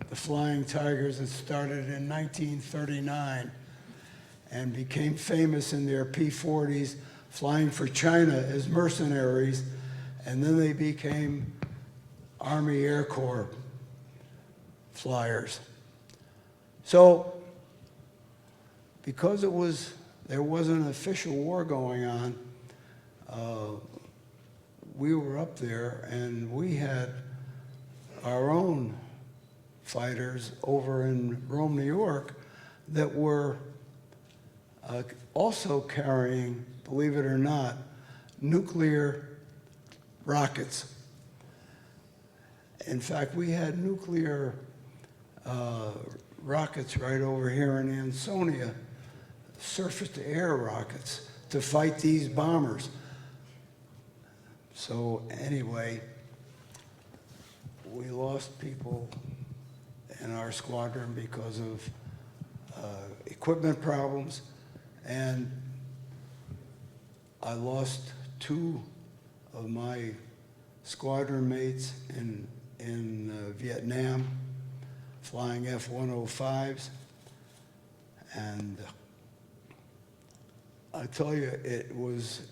the Flying Tigers that started in 1939 and became famous in their P-40s, flying for China as mercenaries, and then they became Army Air Corps flyers. So, because there wasn't an official war going on, we were up there and we had our own fighters over in Rome, New York, that were also carrying, believe it or not, nuclear rockets. In fact, we had nuclear rockets right over here in Ansonia, surface-to-air rockets, to fight these bombers. So anyway, we lost people in our squadron because of equipment problems, and I lost 2 of my squadron mates in Vietnam, flying F-105s, and I tell you, it was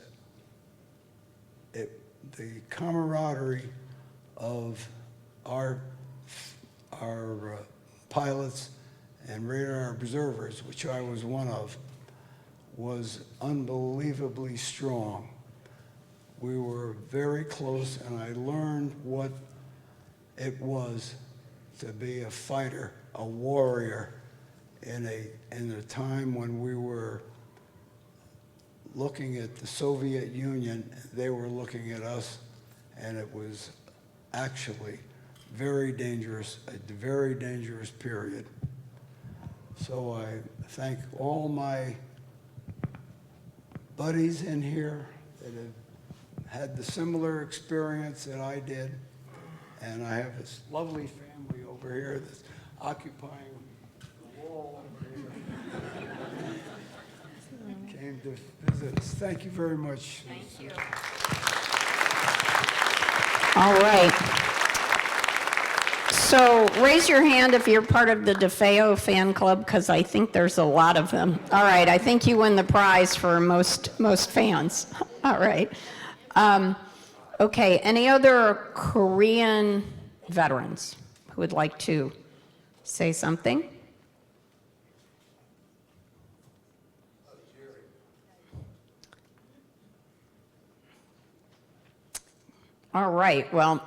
the camaraderie of our pilots and radar observers, which I was one of, was unbelievably strong. We were very close, and I learned what it was to be a fighter, a warrior, in a time when we were looking at the Soviet Union, they were looking at us, and it was actually very dangerous, a very dangerous period. So I thank all my buddies in here that have had the similar experience that I did. And I have this lovely family over here that's occupying the wall over here. Came to visit us. Thank you very much. Thank you. All right. So raise your hand if you're part of the DeFeo fan club, because I think there's a lot of them. All right, I think you win the prize for most fans. All right. Okay, any other Korean veterans who would like to say something? All right, well,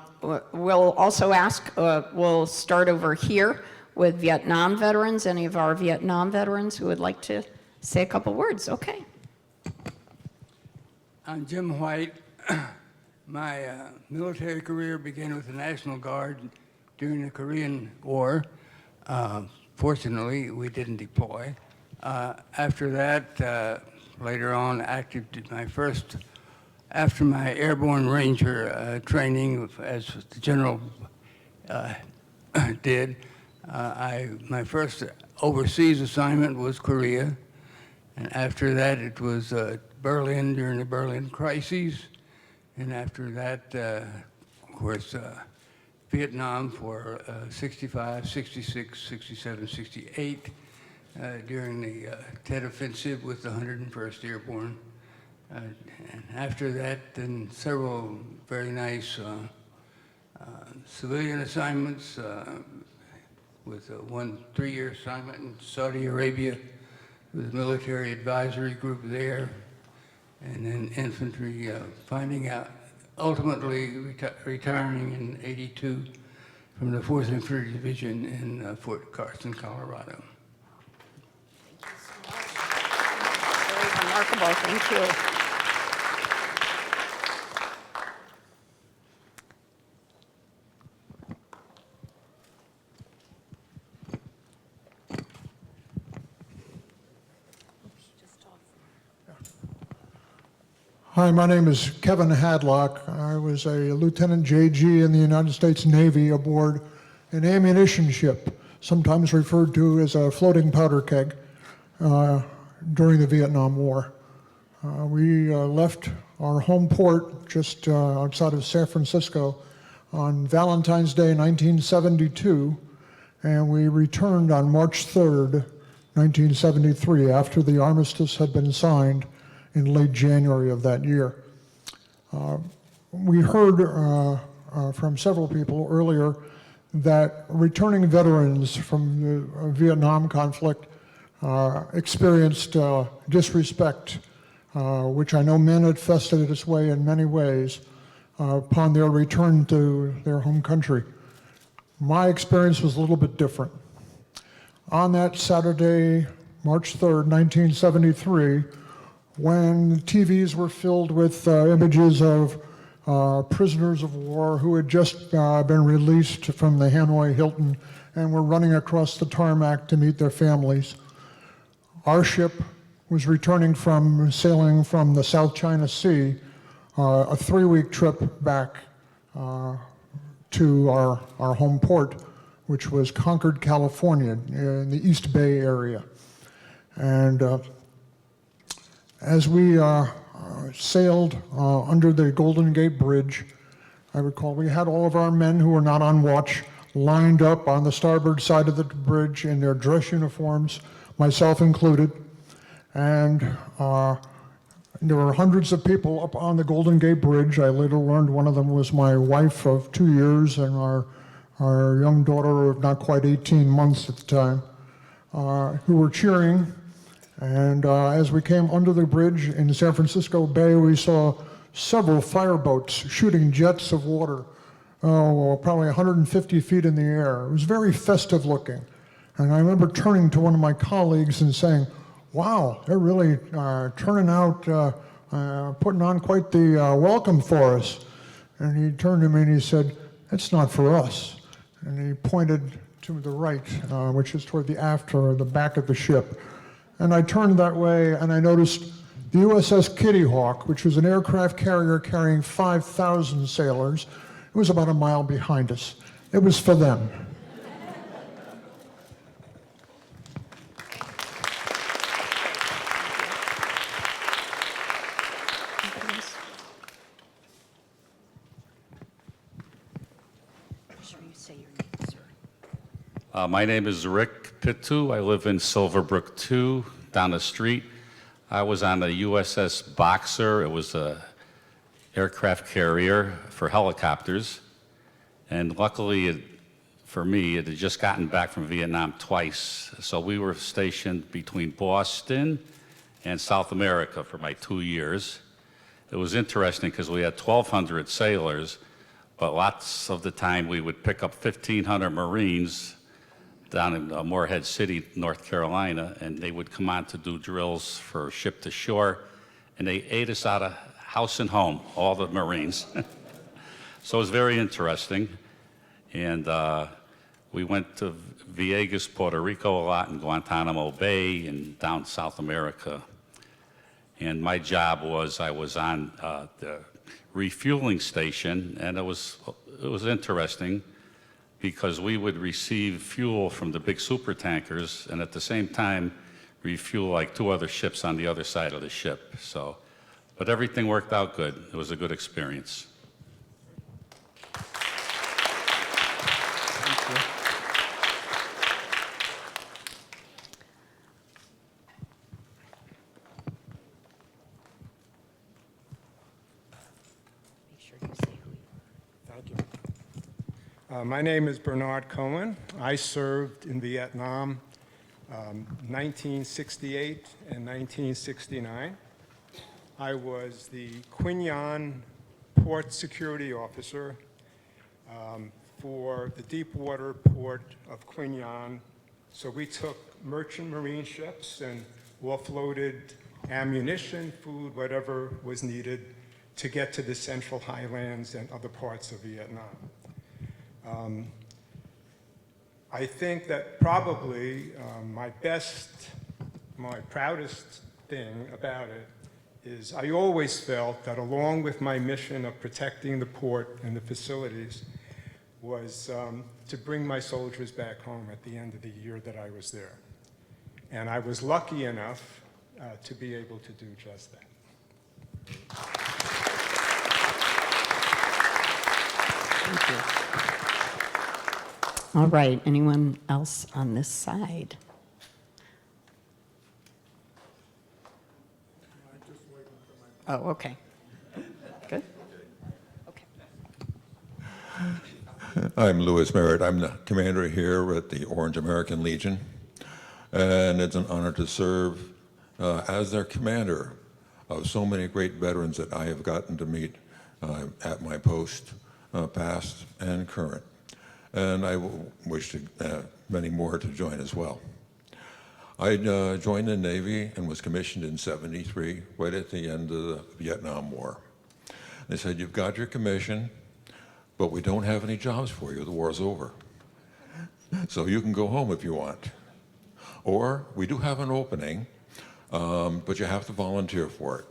we'll also ask, we'll start over here with Vietnam veterans. Any of our Vietnam veterans who would like to say a couple words? Okay. I'm Jim White. My military career began with the National Guard during the Korean War. Fortunately, we didn't deploy. After that, later on, after my airborne ranger training, as the general did, my first overseas assignment was Korea. And after that, it was Berlin during the Berlin crises. And after that, of course, Vietnam for 65, 66, 67, 68, during the Tet Offensive with the 101st Airborne. And after that, then several very nice civilian assignments, with one 3-year assignment in Saudi Arabia with the military advisory group there, and then infantry, finding out, ultimately retiring in '82 from the 4th Infantry Division in Fort Carson, Colorado. Very remarkable, thank you. Hi, my name is Kevin Hadlock. I was a Lieutenant JG in the United States Navy aboard an ammunition ship, sometimes referred to as a floating powder keg, during the Vietnam War. We left our home port just outside of San Francisco on Valentine's Day 1972, and we returned on March 3rd, 1973, after the armistice had been signed in late January of that year. We heard from several people earlier that returning veterans from the Vietnam conflict experienced disrespect, which I know manifested its way in many ways upon their return to their home country. My experience was a little bit different. On that Saturday, March 3rd, 1973, when TVs were filled with images of prisoners of war who had just been released from the Hanoi Hilton and were running across the tarmac to meet their families. Our ship was returning from sailing from the South China Sea, a 3-week trip back to our home port, which was Concord, California, in the East Bay area. And as we sailed under the Golden Gate Bridge, I recall we had all of our men who were not on watch lined up on the starboard side of the bridge in their dress uniforms, myself included. And there were hundreds of people up on the Golden Gate Bridge. I later learned one of them was my wife of 2 years and our young daughter of not quite 18 months at the time, who were cheering. And as we came under the bridge in San Francisco Bay, we saw several fireboats shooting jets of water, probably 150 feet in the air. It was very festive looking. And I remember turning to one of my colleagues and saying, wow, they're really turning out, putting on quite the welcome for us. And he turned to me and he said, it's not for us. And he pointed to the right, which is toward the aft or the back of the ship. And I turned that way and I noticed the USS Kitty Hawk, which was an aircraft carrier carrying 5,000 sailors. It was about a mile behind us. It was for them. My name is Rick Pittu. I live in Silverbrook 2, down the street. I was on the USS Boxer. It was a aircraft carrier for helicopters. And luckily, for me, it had just gotten back from Vietnam twice. So we were stationed between Boston and South America for my 2 years. It was interesting because we had 1,200 sailors, but lots of the time we would pick up 1,500 Marines down in Morehead City, North Carolina, and they would come on to do drills for ship to shore, and they ate us out of house and home, all the Marines. So it was very interesting. And we went to Vieques, Puerto Rico a lot, and Guantanamo Bay, and down South America. And my job was, I was on the refueling station, and it was interesting because we would receive fuel from the big super tankers and at the same time refuel like 2 other ships on the other side of the ship. So, but everything worked out good. It was a good experience. My name is Bernard Cohen. I served in Vietnam 1968 and 1969. I was the Quy Nhon Port Security Officer for the deep water port of Quy Nhon. So we took merchant marine ships and offloaded ammunition, food, whatever was needed to get to the Central Highlands and other parts of Vietnam. I think that probably my proudest thing about it is I always felt that along with my mission of protecting the port and the facilities was to bring my soldiers back home at the end of the year that I was there. And I was lucky enough to be able to do just that. Thank you. All right, anyone else on this side? Oh, okay. Good. Okay. I'm Louis Merritt. I'm the commander here at the Orange American Legion, and it's an honor to serve as their commander of so many great veterans that I have gotten to meet at my post, past and current. And I wish many more to join as well. I joined the Navy and was commissioned in '73, right at the end of the Vietnam War. They said, you've got your commission, but we don't have any jobs for you. The war's over. So you can go home if you want. Or we do have an opening, but you have to volunteer for it.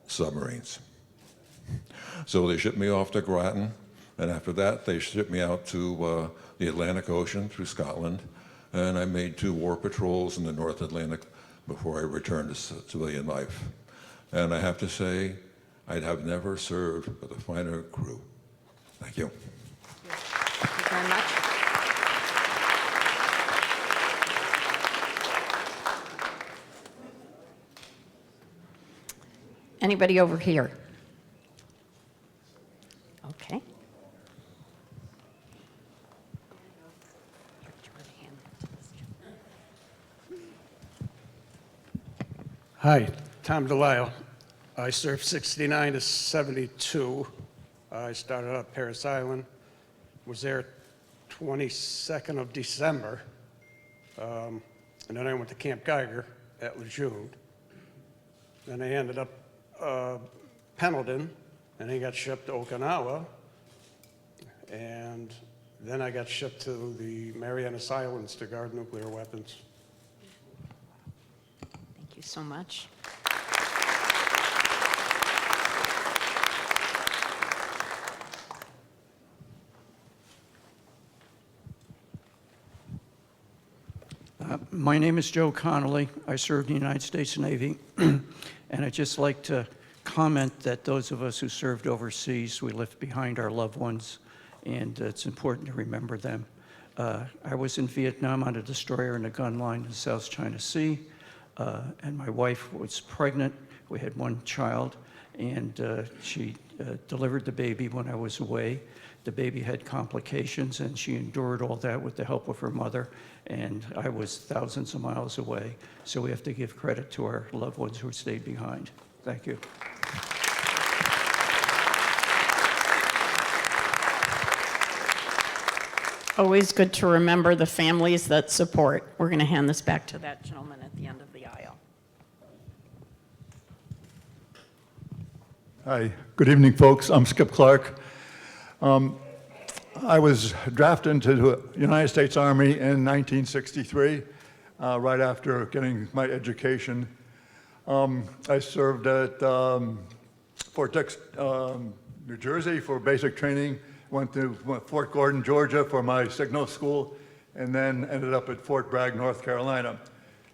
Submarines. So they shipped me off to Groton. And after that, they shipped me out to the Atlantic Ocean through Scotland, and I made 2 war patrols in the North Atlantic before I returned to civilian life. And I have to say, I'd have never served with a finer crew. Thank you. Thank you very much. Anybody over here? Okay. Hi, Tom DeLisle. I served 69 to 72. I started at Parris Island, was there 22nd of December And then I went to Camp Geiger at Lejeune. Then I ended up Pendleton, and he got shipped to Okinawa. And then I got shipped to the Marianas Islands to guard nuclear weapons. Thank you so much. My name is Joe Connolly. I served in the United States Navy, and I'd just like to comment that those of us who served overseas, we left behind our loved ones, and it's important to remember them. I was in Vietnam on a destroyer and a gun line in the South China Sea, and my wife was pregnant. We had one child, and she delivered the baby when I was away. The baby had complications, and she endured all that with the help of her mother, and I was thousands of miles away. So we have to give credit to our loved ones who stayed behind. Thank you. Always good to remember the families that support. We're going to hand this back to that gentleman at the end of the aisle. Hi, good evening, folks. I'm Skip Clark. I was drafted into the United States Army in 1963, right after getting my education. I served at Fort Dix, New Jersey for basic training, went to Fort Gordon, Georgia for my signal school, and then ended up at Fort Bragg, North Carolina.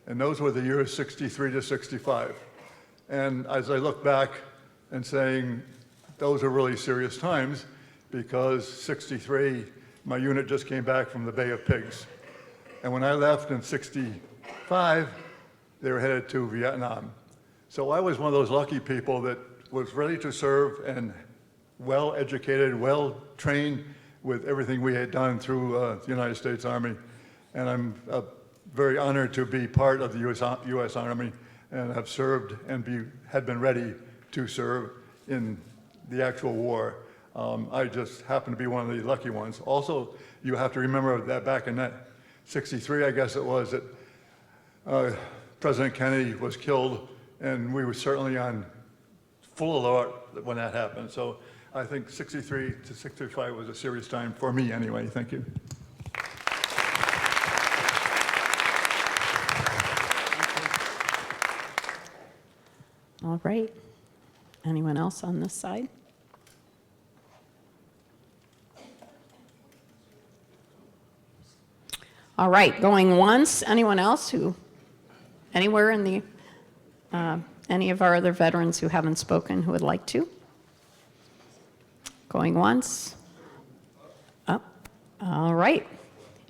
And those were the years 63 to 65. And as I look back and saying, those are really serious times, because 63, my unit just came back from the Bay of Pigs. And when I left in 65, they were headed to Vietnam. So I was one of those lucky people that was ready to serve and well-educated, well-trained with everything we had done through the United States Army. And I'm very honored to be part of the U.S. Army, and have served and had been ready to serve in the actual war. I just happen to be one of the lucky ones. Also, you have to remember that back in that 63, I guess it was, that President Kennedy was killed, and we were certainly on full alert when that happened. So I think 63 to 65 was a serious time for me anyway. Thank you. All right. Anyone else on this side? All right, going once. Anyone else who, anywhere in the, any of our other veterans who haven't spoken who would like to? Going once. Up. All right.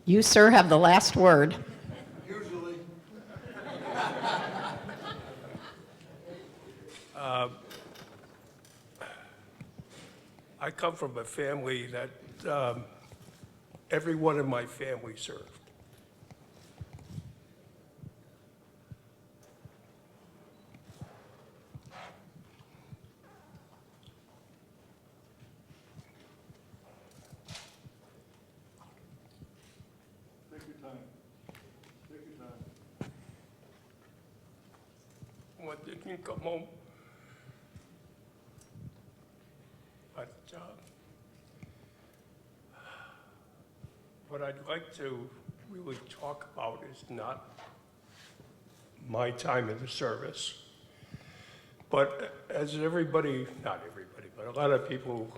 You, sir, have the last word. Usually. I come from a family that everyone in my family served. Take your time. Take your time. When they didn't come home. But what I'd like to really talk about is not my time in the service, but as everybody, not everybody, but a lot of people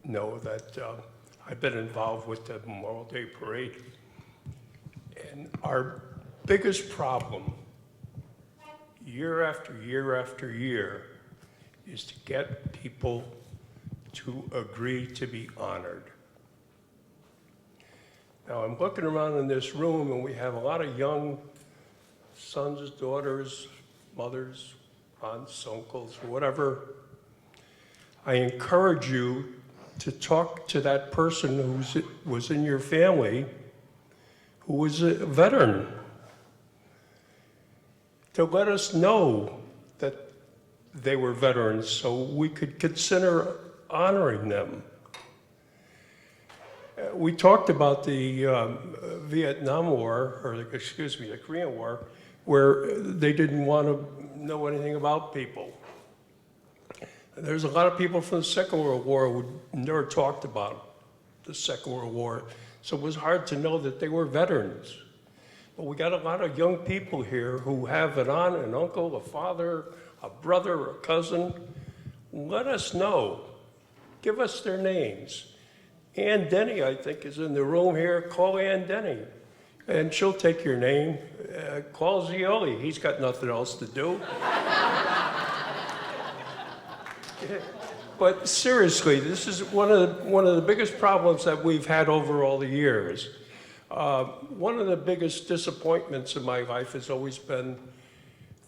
know that I've been involved with the Memorial Day Parade. And our biggest problem, year after year after year, is to get people to agree to be honored. Now, I'm looking around in this room, and we have a lot of young sons, daughters, mothers, aunts, uncles, whatever. I encourage you to talk to that person who was in your family who was a veteran, to let us know that they were veterans so we could consider honoring them. we talked about the Vietnam War, or excuse me, the Korean War, where they didn't want to know anything about people. There's a lot of people from the Second World War who never talked about the Second World War, so it was hard to know that they were veterans. But we got a lot of young people here who have an aunt, an uncle, a father, a brother, a cousin. Let us know. Give us their names. Ann Denny, I think, is in the room here. Call Ann Denny, and she'll take your name. Call Zioli. He's got nothing else to do. But seriously, this is one of the biggest problems that we've had over all the years. One of the biggest disappointments in my life has always been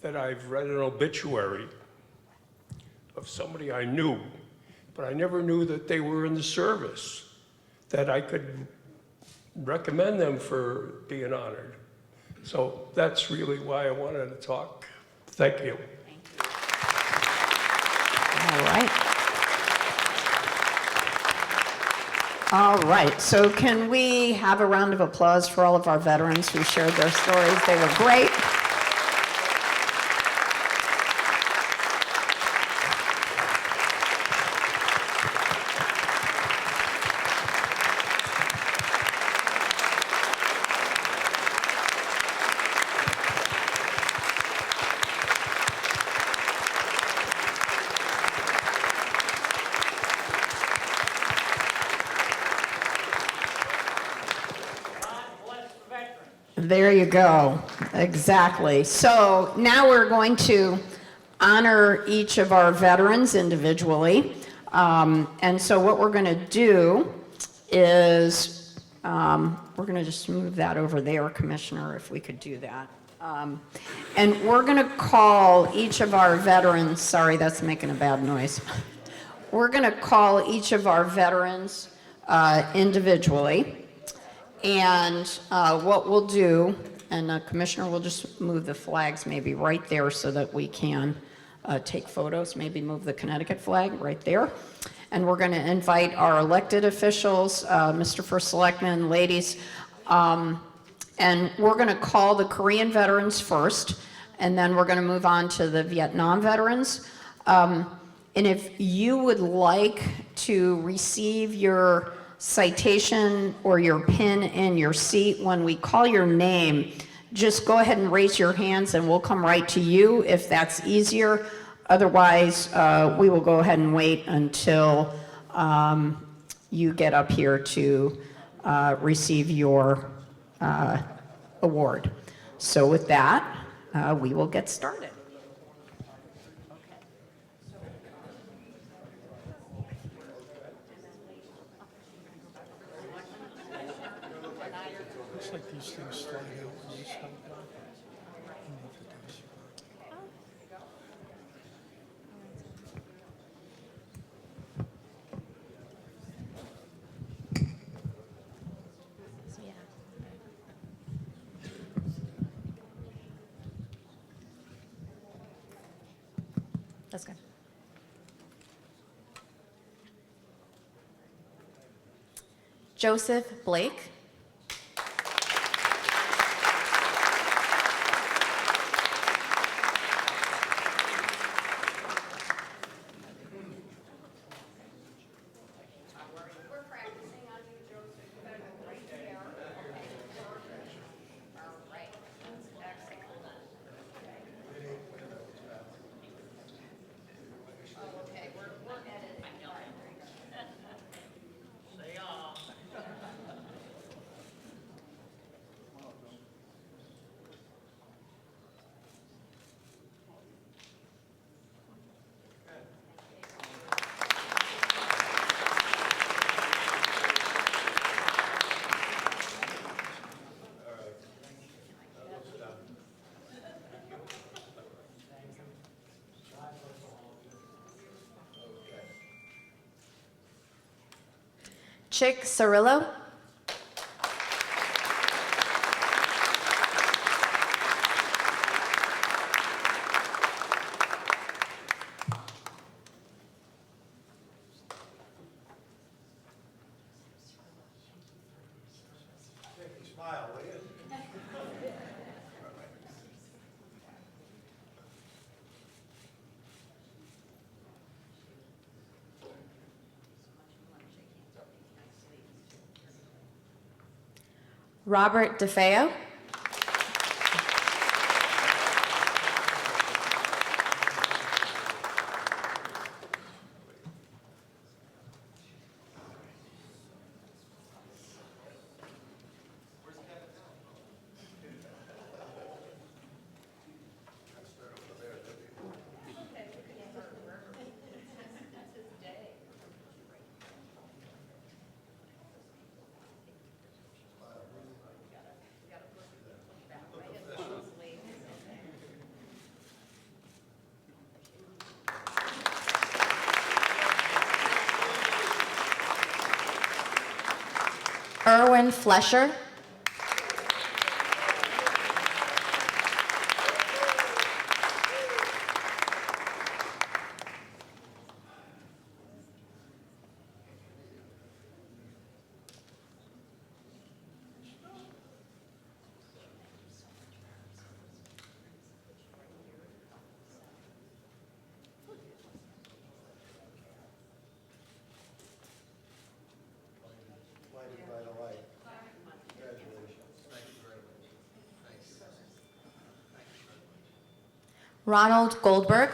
that I've read an obituary of somebody I knew, but I never knew that they were in the service, that I could recommend them for being honored. So that's really why I wanted to talk. Thank you. All right. All right, so can we have a round of applause for all of our veterans who shared their stories? They were great. There you go. Exactly. So now we're going to honor each of our veterans individually. And so what we're going to do is we're going to just move that over there, Commissioner, if we could do that. And we're going to call each of our veterans, sorry, that's making a bad noise. We're going to call each of our veterans individually. And what we'll do, and Commissioner will just move the flags maybe right there so that we can take photos, maybe move the Connecticut flag right there. And we're going to invite our elected officials, Mr. First Selectman, ladies, and we're going to call the Korean veterans first, and then we're going to move on to the Vietnam veterans. And if you would like to receive your citation or your pin in your seat when we call your name, just go ahead and raise your hands and we'll come right to you if that's easier. Otherwise, we will go ahead and wait until you get up here to receive your award. So with that, we will get started. Looks like these things slide out when you slide down. That's good. Joseph Blake. Chick Cirillo. Smile, will you? Robert DeFeo. Erwin Flesher. Ronald Goldberg.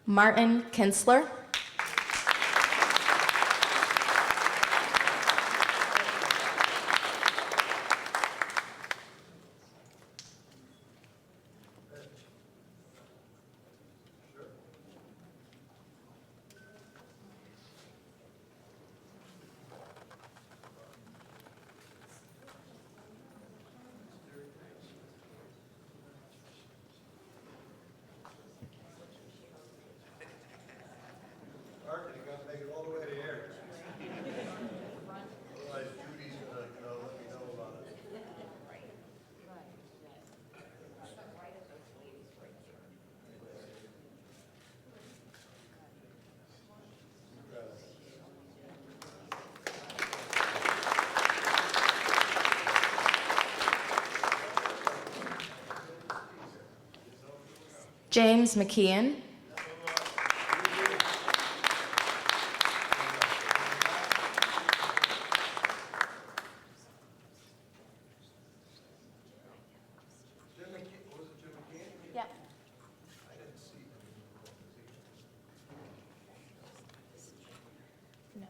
Martin Kinsler. James McKeon. Yep. No,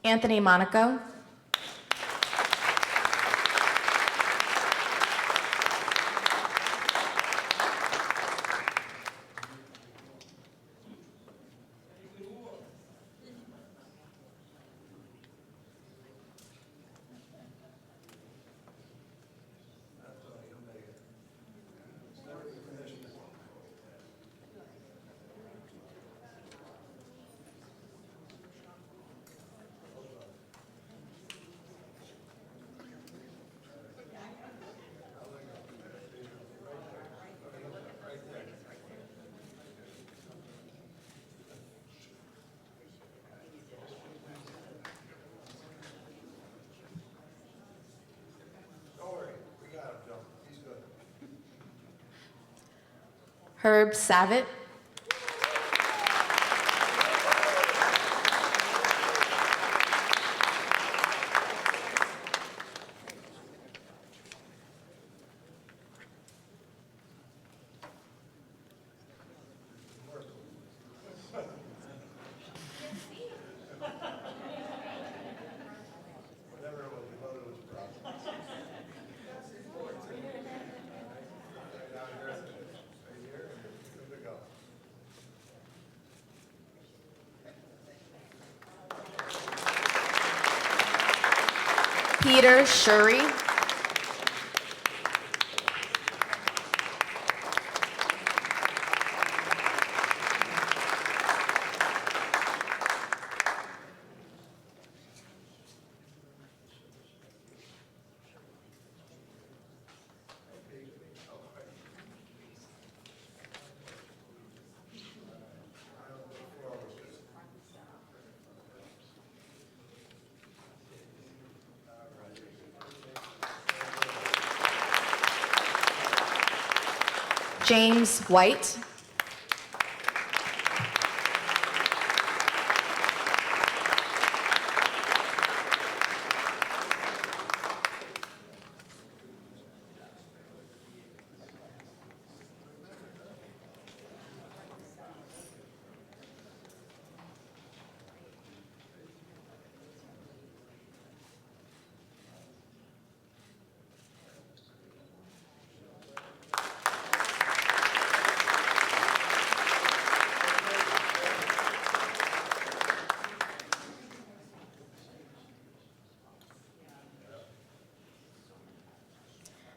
Anthony Monaco. Herb Savitt. Peter Shuri. James White.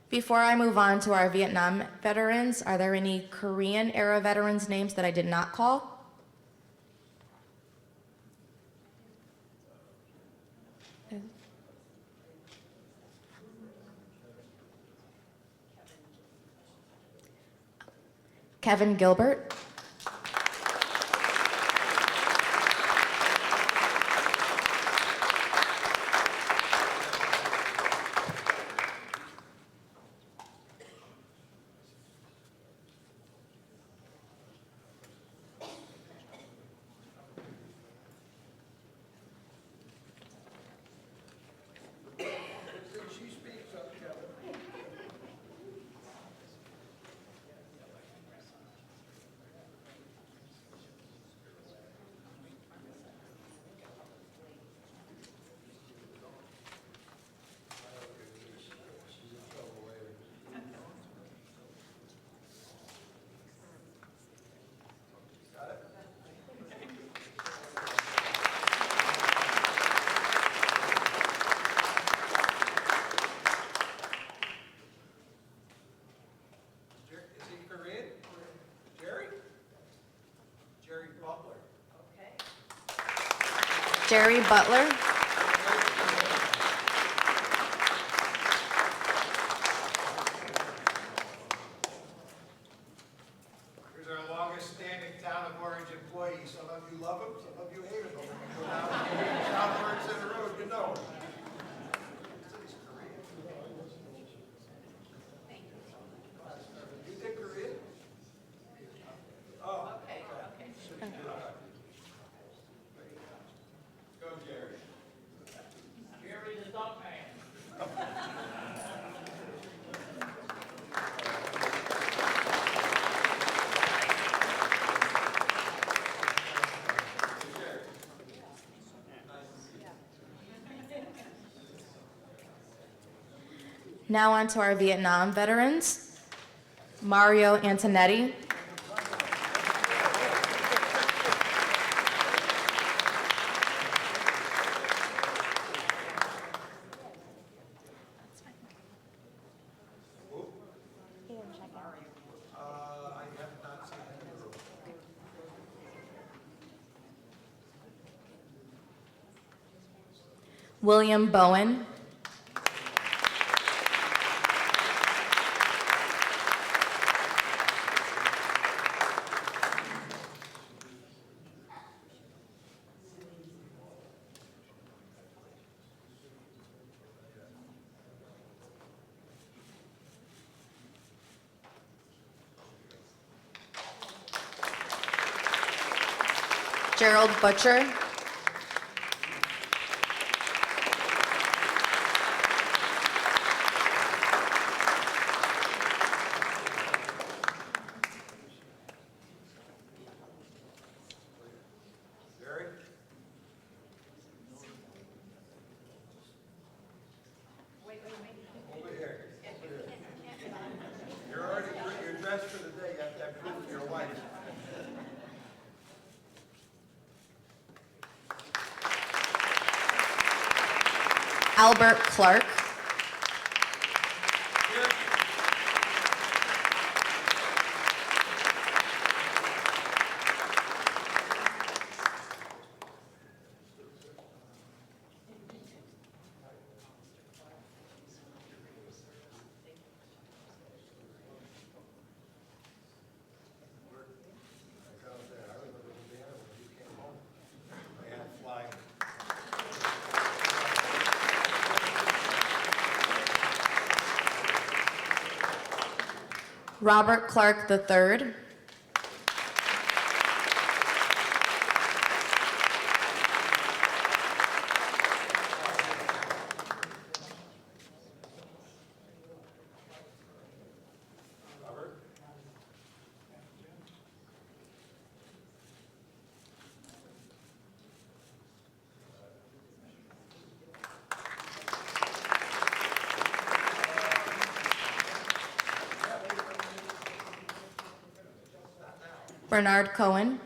Before I move on to our Vietnam veterans, are there any Korean era veterans' names that I did not call? Kevin Gilbert. Jerry Butler. Here's our longest standing Town of Orange employee. Some of you love him, some of you hate him. South Orange Center Road, you know him. You did Korea? Oh. Okay. Go, Jerry. Jerry the dump man. Now on to our Vietnam veterans. Mario Antonetti. William Bowen. Gerald Butcher. Jerry? Over here. You're dressed for the day. You have to have proof of your wife. Albert Clark. Robert Clark III. Bernard Cohen.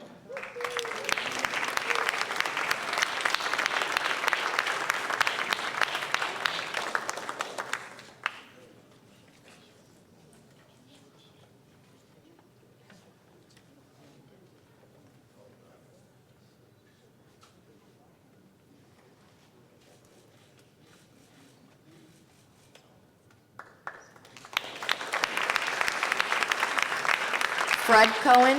Fred Cohen.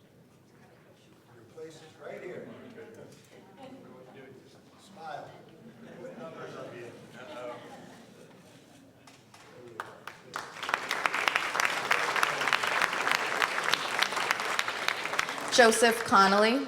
Your place is right here. Smile. What numbers are you? Joseph Connolly.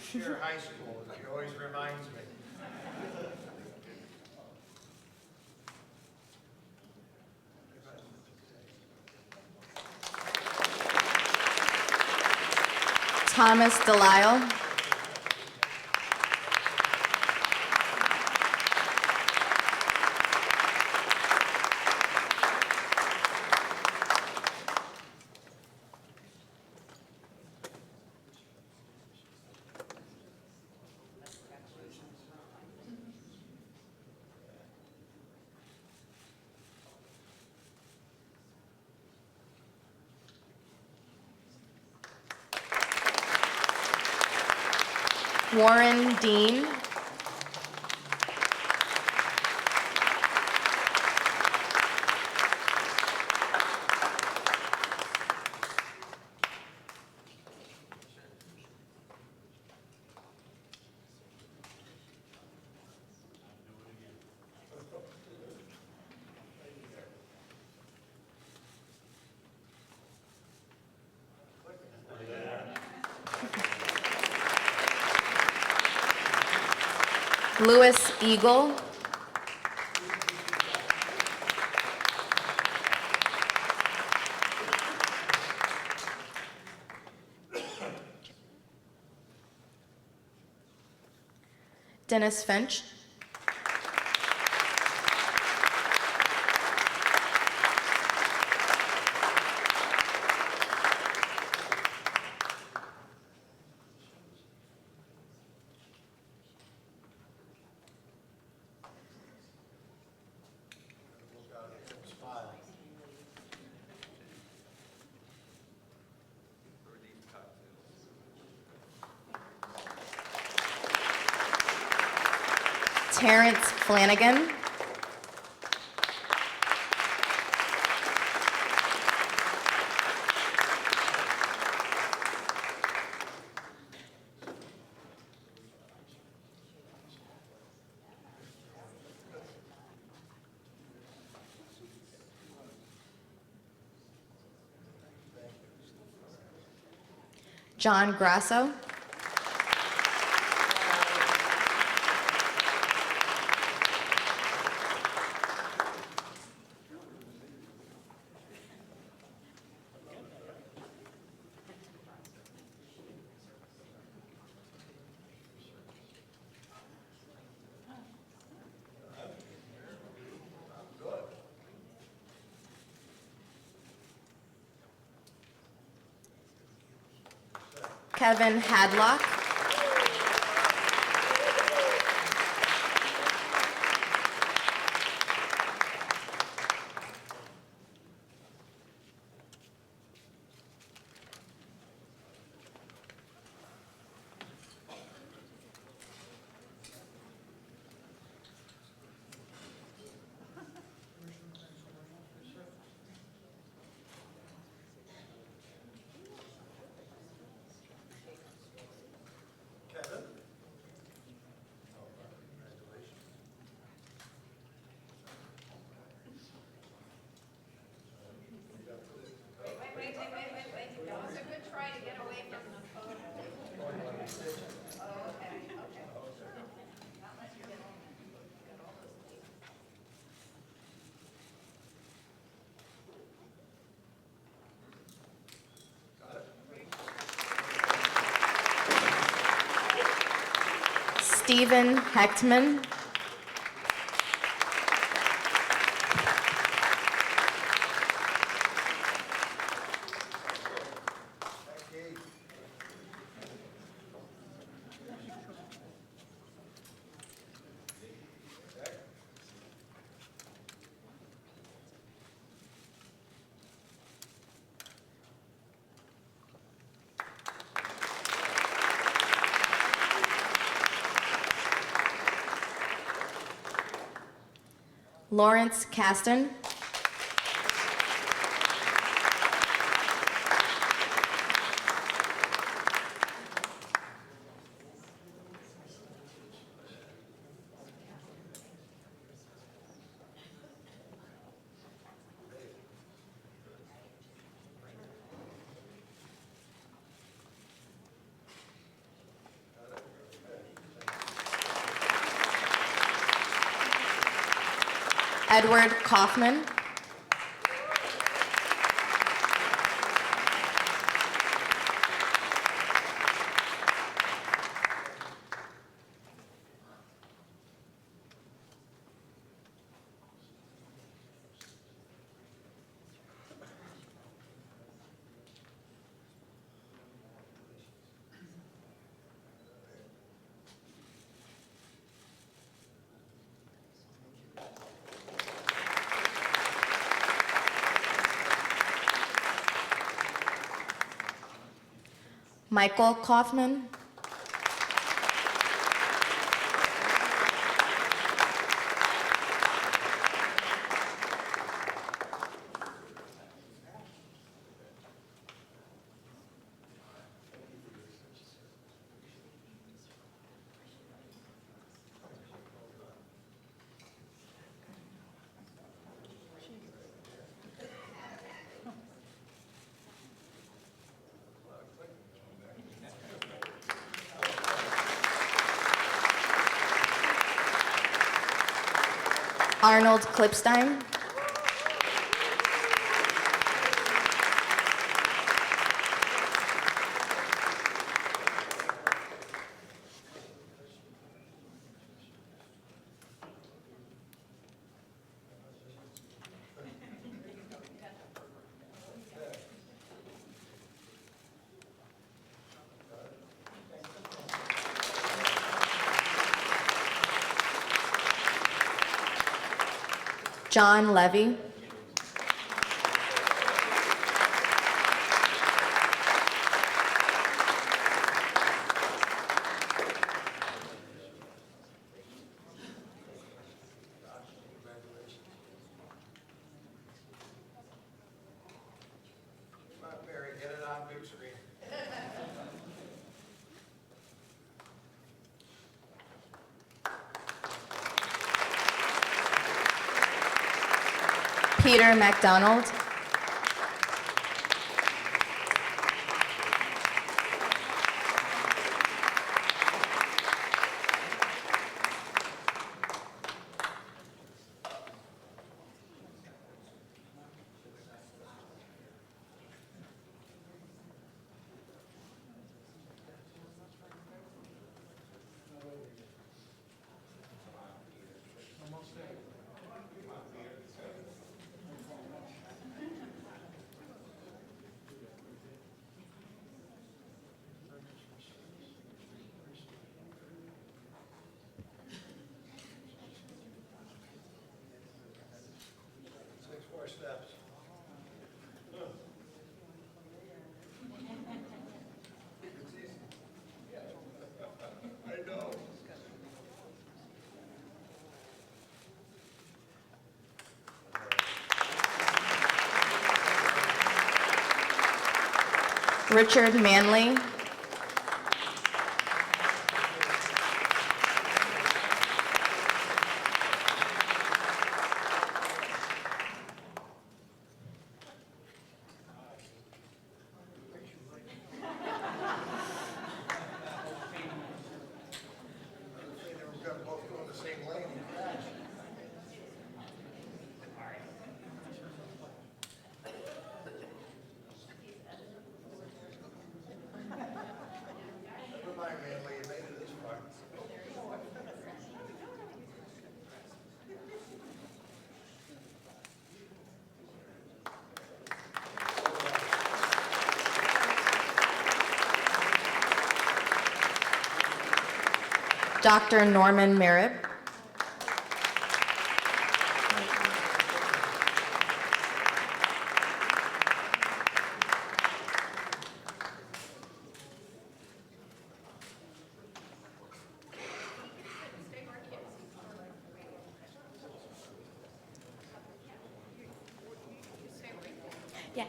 Sheer High School, she always reminds me. Thomas Delisle. Warren Dean. Louis Eagle. Dennis Finch. Terrence Flanagan. John Grasso. Kevin Hadlock. That was a good try to get away from the photo. Stephen Hechtman. Lawrence Caston. Edward Kaufman. Michael Kaufman. Arnold Klipstein. John Levy. Come on, Barry, get it on big screen. Peter MacDonald. Richard Manley. Dr. Norman Merritt. Yeah.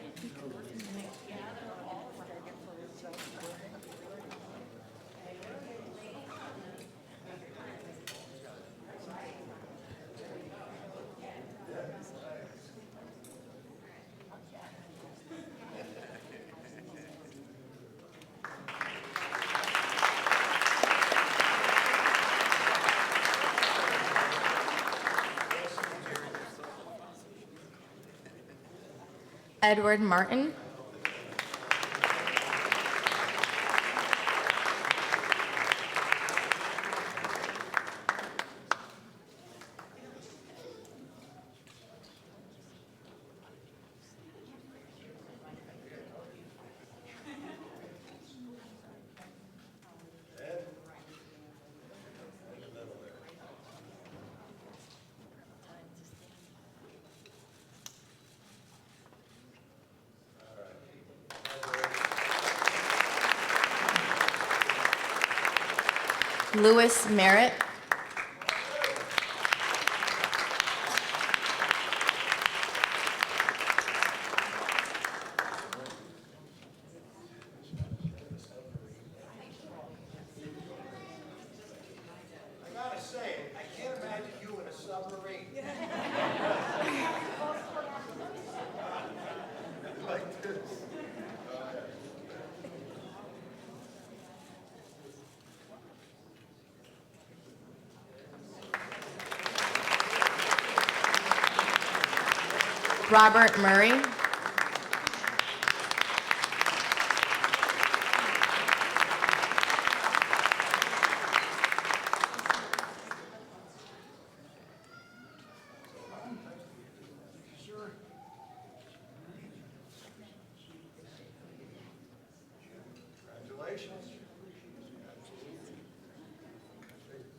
Edward Martin. Lewis Merritt. I gotta say, I can't imagine you in a submarine. Like this. Robert Murray. Congratulations.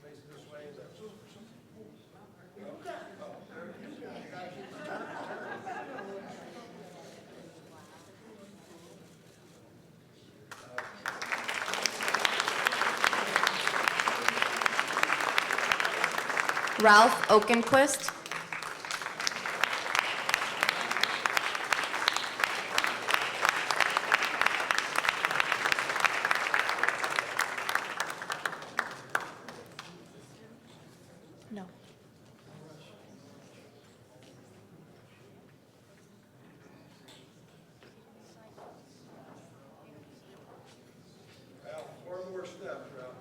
Face this way. Ralph Oakenquist. No. Well, one more step, Ralph.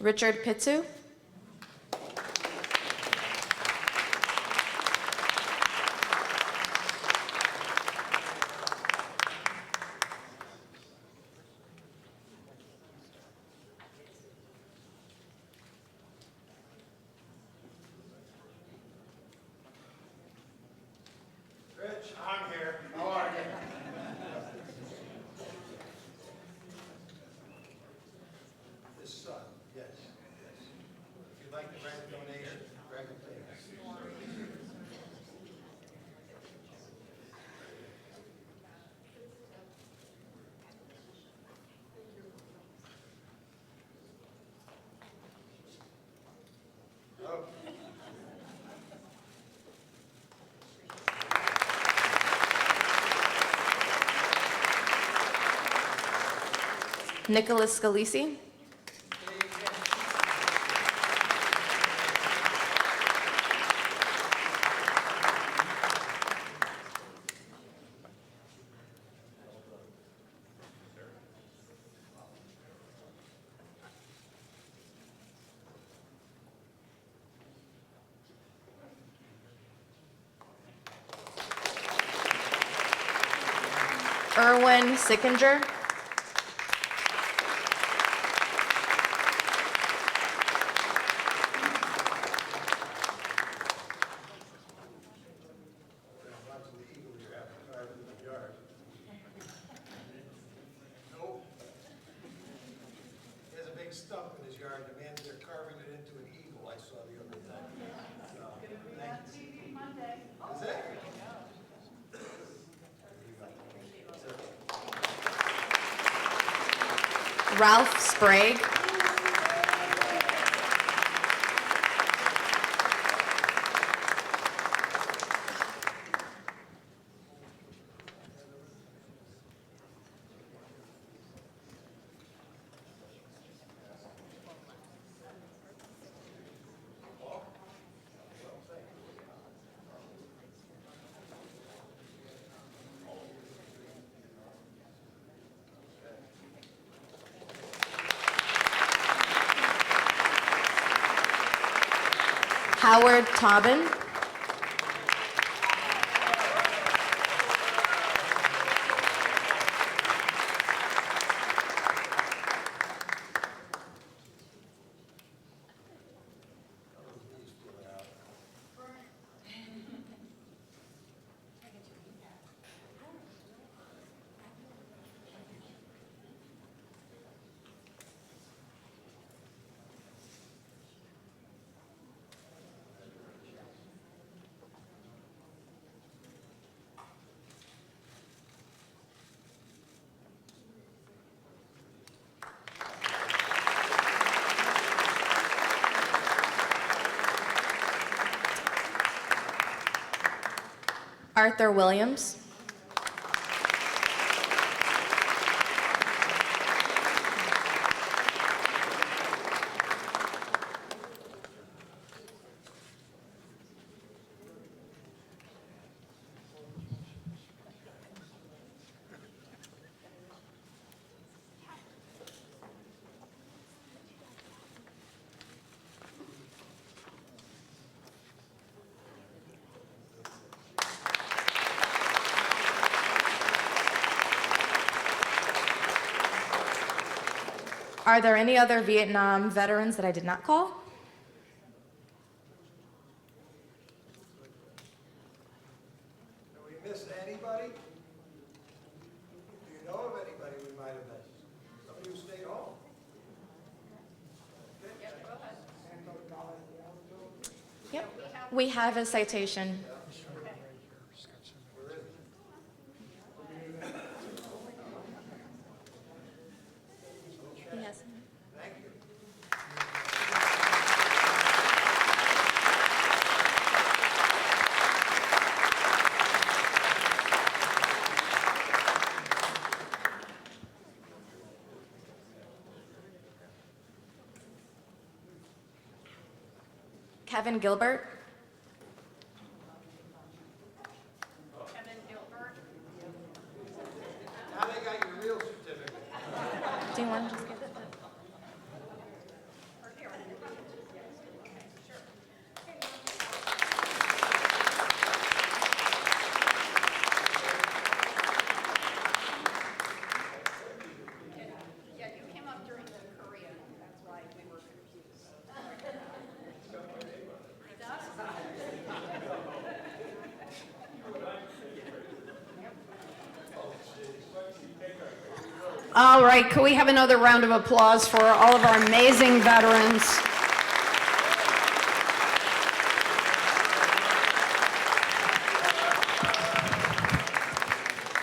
Richard Pitsu. Rich, I'm here. How are you? This son, yes, yes. Nicholas Scalisi. Erwin Sickinger. He has a big stump in his yard. The man, they're carving it into an eagle, I saw the other day. TV Monday. Is it? Ralph Sprague. Howard Tobin. Arthur Williams. Are there any other Vietnam veterans that I did not call? Did we miss anybody? Do you know of anybody we might have missed? Somebody who stayed home? Yep. We have a citation. Yes. Thank you. Kevin Gilbert. Now they got your real certificate. Do you want to just give it? Yeah, you came up during the Korea, that's why we were confused. All right, can we have another round of applause for all of our amazing veterans?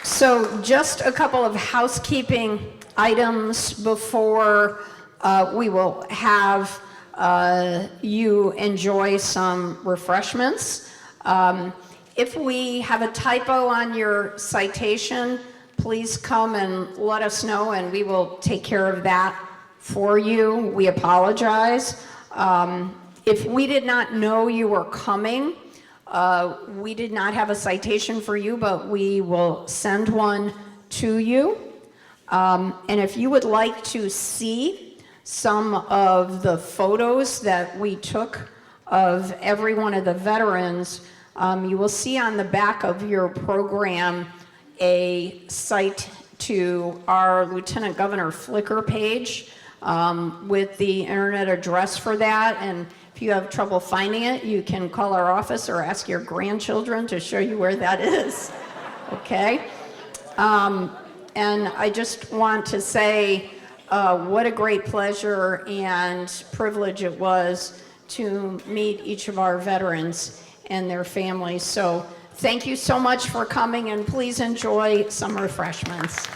So just a couple of housekeeping items before we will have you enjoy some refreshments. If we have a typo on your citation, please come and let us know, and we will take care of that for you. We apologize. If we did not know you were coming, we did not have a citation for you, but we will send one to you. And if you would like to see some of the photos that we took of every one of the veterans, you will see on the back of your program a site to our Lieutenant Governor Flickr page with the internet address for that. And if you have trouble finding it, you can call our office or ask your grandchildren to show you where that is. Okay? And I just want to say what a great pleasure and privilege it was to meet each of our veterans and their families. So thank you so much for coming, and please enjoy some refreshments.